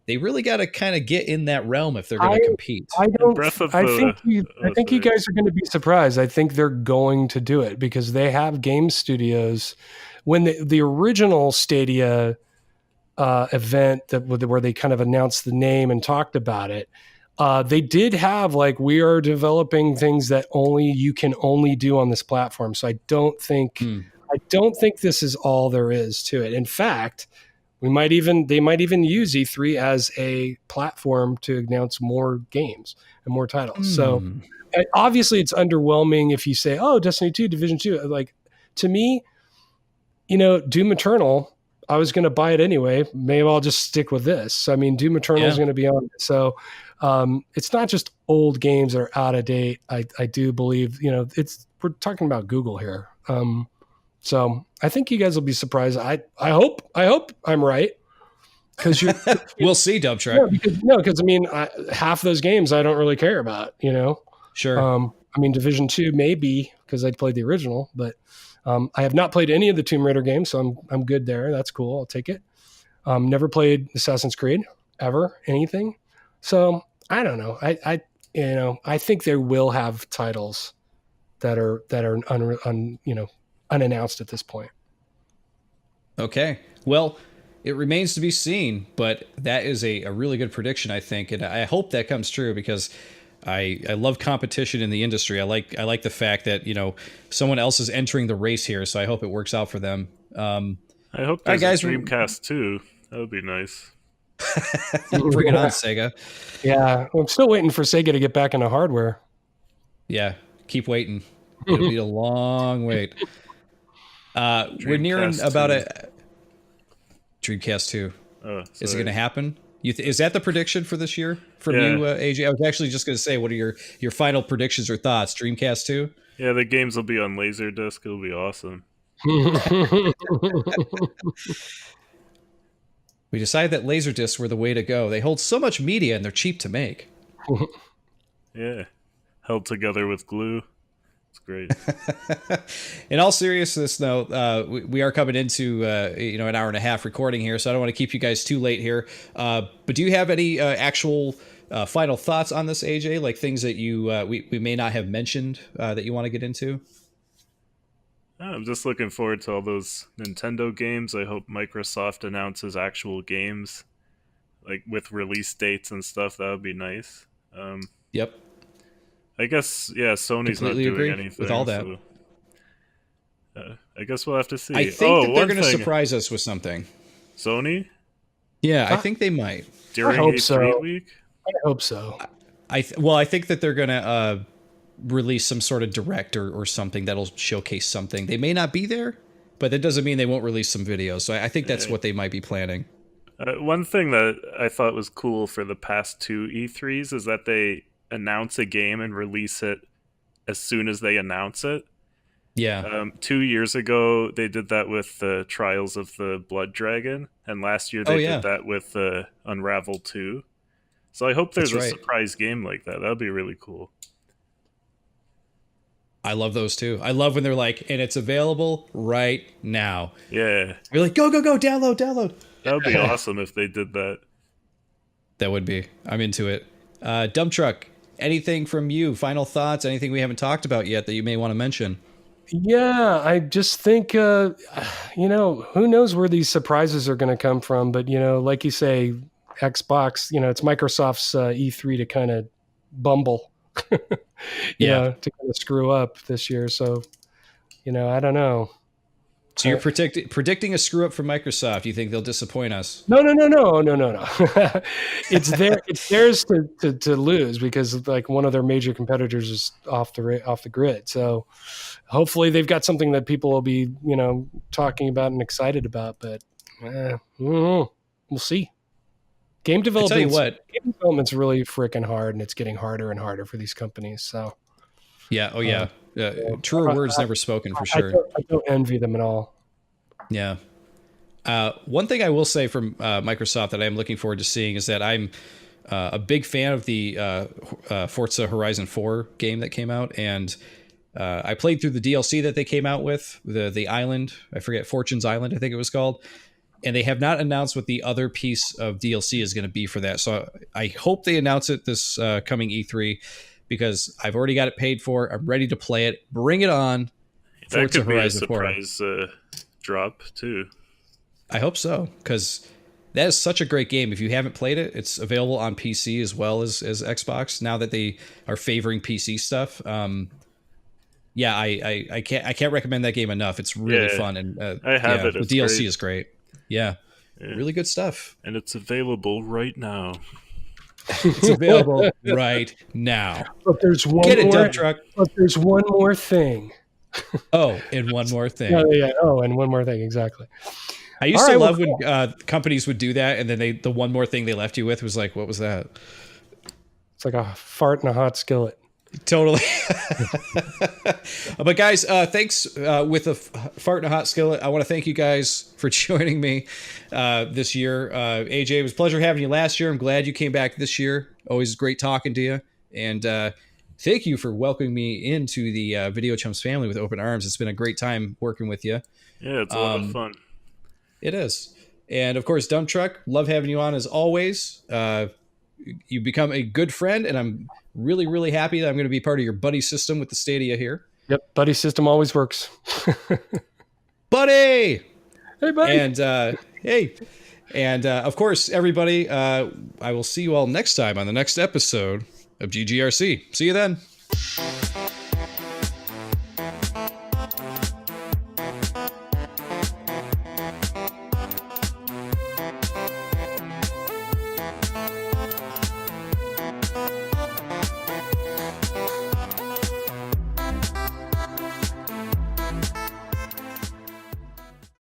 they really got to kind of get in that realm if they're going I to compete. I And don't. Breath of I the think you. I oh, think you sorry. guys are going to be surprised. I think they're going to do it because they have game studios. When the original Stadia event where they kind of announced the name and talked about it, they did have like, we are developing things that you can only do on this platform. So I don't think this is all there is to it. In fact, they might even use E3 as a platform to announce more games and more titles. So obviously it's underwhelming if you say, oh, Destiny 2, Division 2. Like, to me, Doom Eternal, I was going to buy it anyway. Maybe I'll just stick with this. So, I mean, Doom Eternal is going to be on it. So it's not just old games that are out of date. I do believe, we're talking about Google here. So I think you guys will be surprised. I hope I'm right, because we'll see, Dub Truck. Because I mean, half those games I don't really care about. Sure. I mean, Division 2 maybe because I played the original, but I have not played any of the Tomb Raider games, so I'm good there. That's cool. I'll take it. Never played Assassin's Creed ever, anything. So I don't know. I think they will have titles that are unannounced at this point. Okay. Well, it remains to be seen, but that is a really good prediction, I think, and I hope that comes true because I love competition in the industry. I like the fact that someone else is entering the race here, so I hope it works out for them. I hope there's a Dreamcast too. That would be nice. Bring it on, Sega. Yeah, I'm still waiting for Sega to get back into hardware. Yeah, keep waiting. It'll be a long wait. We're nearing about a Dreamcast 2. Is it going to happen? Is that the prediction for this year from you, AJ? I was actually just going to say, what are your final predictions or thoughts? Dreamcast 2? Yeah, the games will be on Laserdisc. It'll be awesome. We decided that Laserdiscs were the way to go. They hold so much media and they're cheap to make. Yeah. Held together with glue. It's great. In all seriousness, though, we are coming into an hour and a half recording here, so I don't want to keep you guys too late here. But do you have any actual final thoughts on this, AJ? Like things that we may not have mentioned that you want to get into? I'm just looking forward to all those Nintendo games. I hope Microsoft announces actual games, like with release dates and stuff. That would be nice. Um, Yep, I guess, yeah, Sony's not completely doing agree with all anything, that. so I guess we'll have to I see. think Oh, that they're one going to thing, surprise us with something. Sony Yeah, I I, think they might. I during hope E3 so. week. I hope so. Well, I think that they're going to release some sort of direct or something that'll showcase something. They may not be there, but that doesn't mean they won't release some videos. So I think that's Uh, what they might be planning. one thing that I thought was cool for the past two E3s is that they announce a game and release it as soon as they announce it. Yeah. 2 years ago, they did that with the Trials of the Blood Dragon, and last year Oh they yeah, did that with Unravel 2. So I hope that's there's a right. surprise game like that. That'd be really cool. I love those too. I love when they're like, and it's available right now. Yeah, You're like, go, go, go, download, download. that would be awesome if they did that. That would be. I'm into it. Dump truck. Anything from you? Final thoughts? Anything we haven't talked about yet that you may want to mention? Yeah, I just think, who knows where these surprises are going to come from. But, like you say, Xbox, it's Microsoft's E3 to kind of bumble, Yeah. to kind of screw up this year. So, I don't know. So you're predicting a screw up from Microsoft. You think they'll disappoint us? No. It's theirs to lose because like one of their major competitors is off the grid. So hopefully they've got something that people will be talking about and excited about. But I don't know. We'll see. I tell you what. Game development's really freaking hard, and it's getting harder and harder for these companies. So Yeah. Oh yeah. Truer words never spoken for sure. I don't envy them at all. Yeah. One thing I will say from Microsoft that I'm looking forward to seeing is that I'm a big fan of the Forza Horizon 4 game that came out, and I played through the DLC that they came out with, the island. I forget, Fortune's Island, I think it was called. And they have not announced what the other piece of DLC is going to be for that. So I hope they announce it this coming E3 because I've already got it paid for. I'm ready to play it. Bring it on. That Forza could be a Horizon 4. surprise drop too. I hope so, because that is such a great game. If you haven't played it, it's available on PC as well as Xbox now that they are favoring PC stuff. Yeah, I can't recommend that game enough. It's really fun, and I have it. The It's DLC great. is great. Yeah, really good stuff. And it's available right now. It's available right now. But there's one Get it, more. dump truck. But there's one more thing. Oh, and one more thing. Yeah. Oh, and one more thing. Exactly. I used All to right, love well, when companies would do that, and then the one more thing they left you with was like, what was that? It's like a fart in a hot skillet. Totally. But guys, thanks with a fart and a hot skillet. I want to thank you guys for joining me this year. AJ, it was a pleasure having you last year. I'm glad you came back this year. Always great talking to you. And thank you for welcoming me into the Video Chums family with open arms. It's been a great time working with you. Yeah, it's a lot of fun. It is. And of course, Dump Truck, love having you on as always. You become a good friend, and I'm really, really happy that I'm going to be part of your buddy system with the Stadia here. Yep, buddy system always works. Buddy! Hey, buddy. And hey. And of course, everybody, I will see you all next time on the next episode of GGRC. See you then.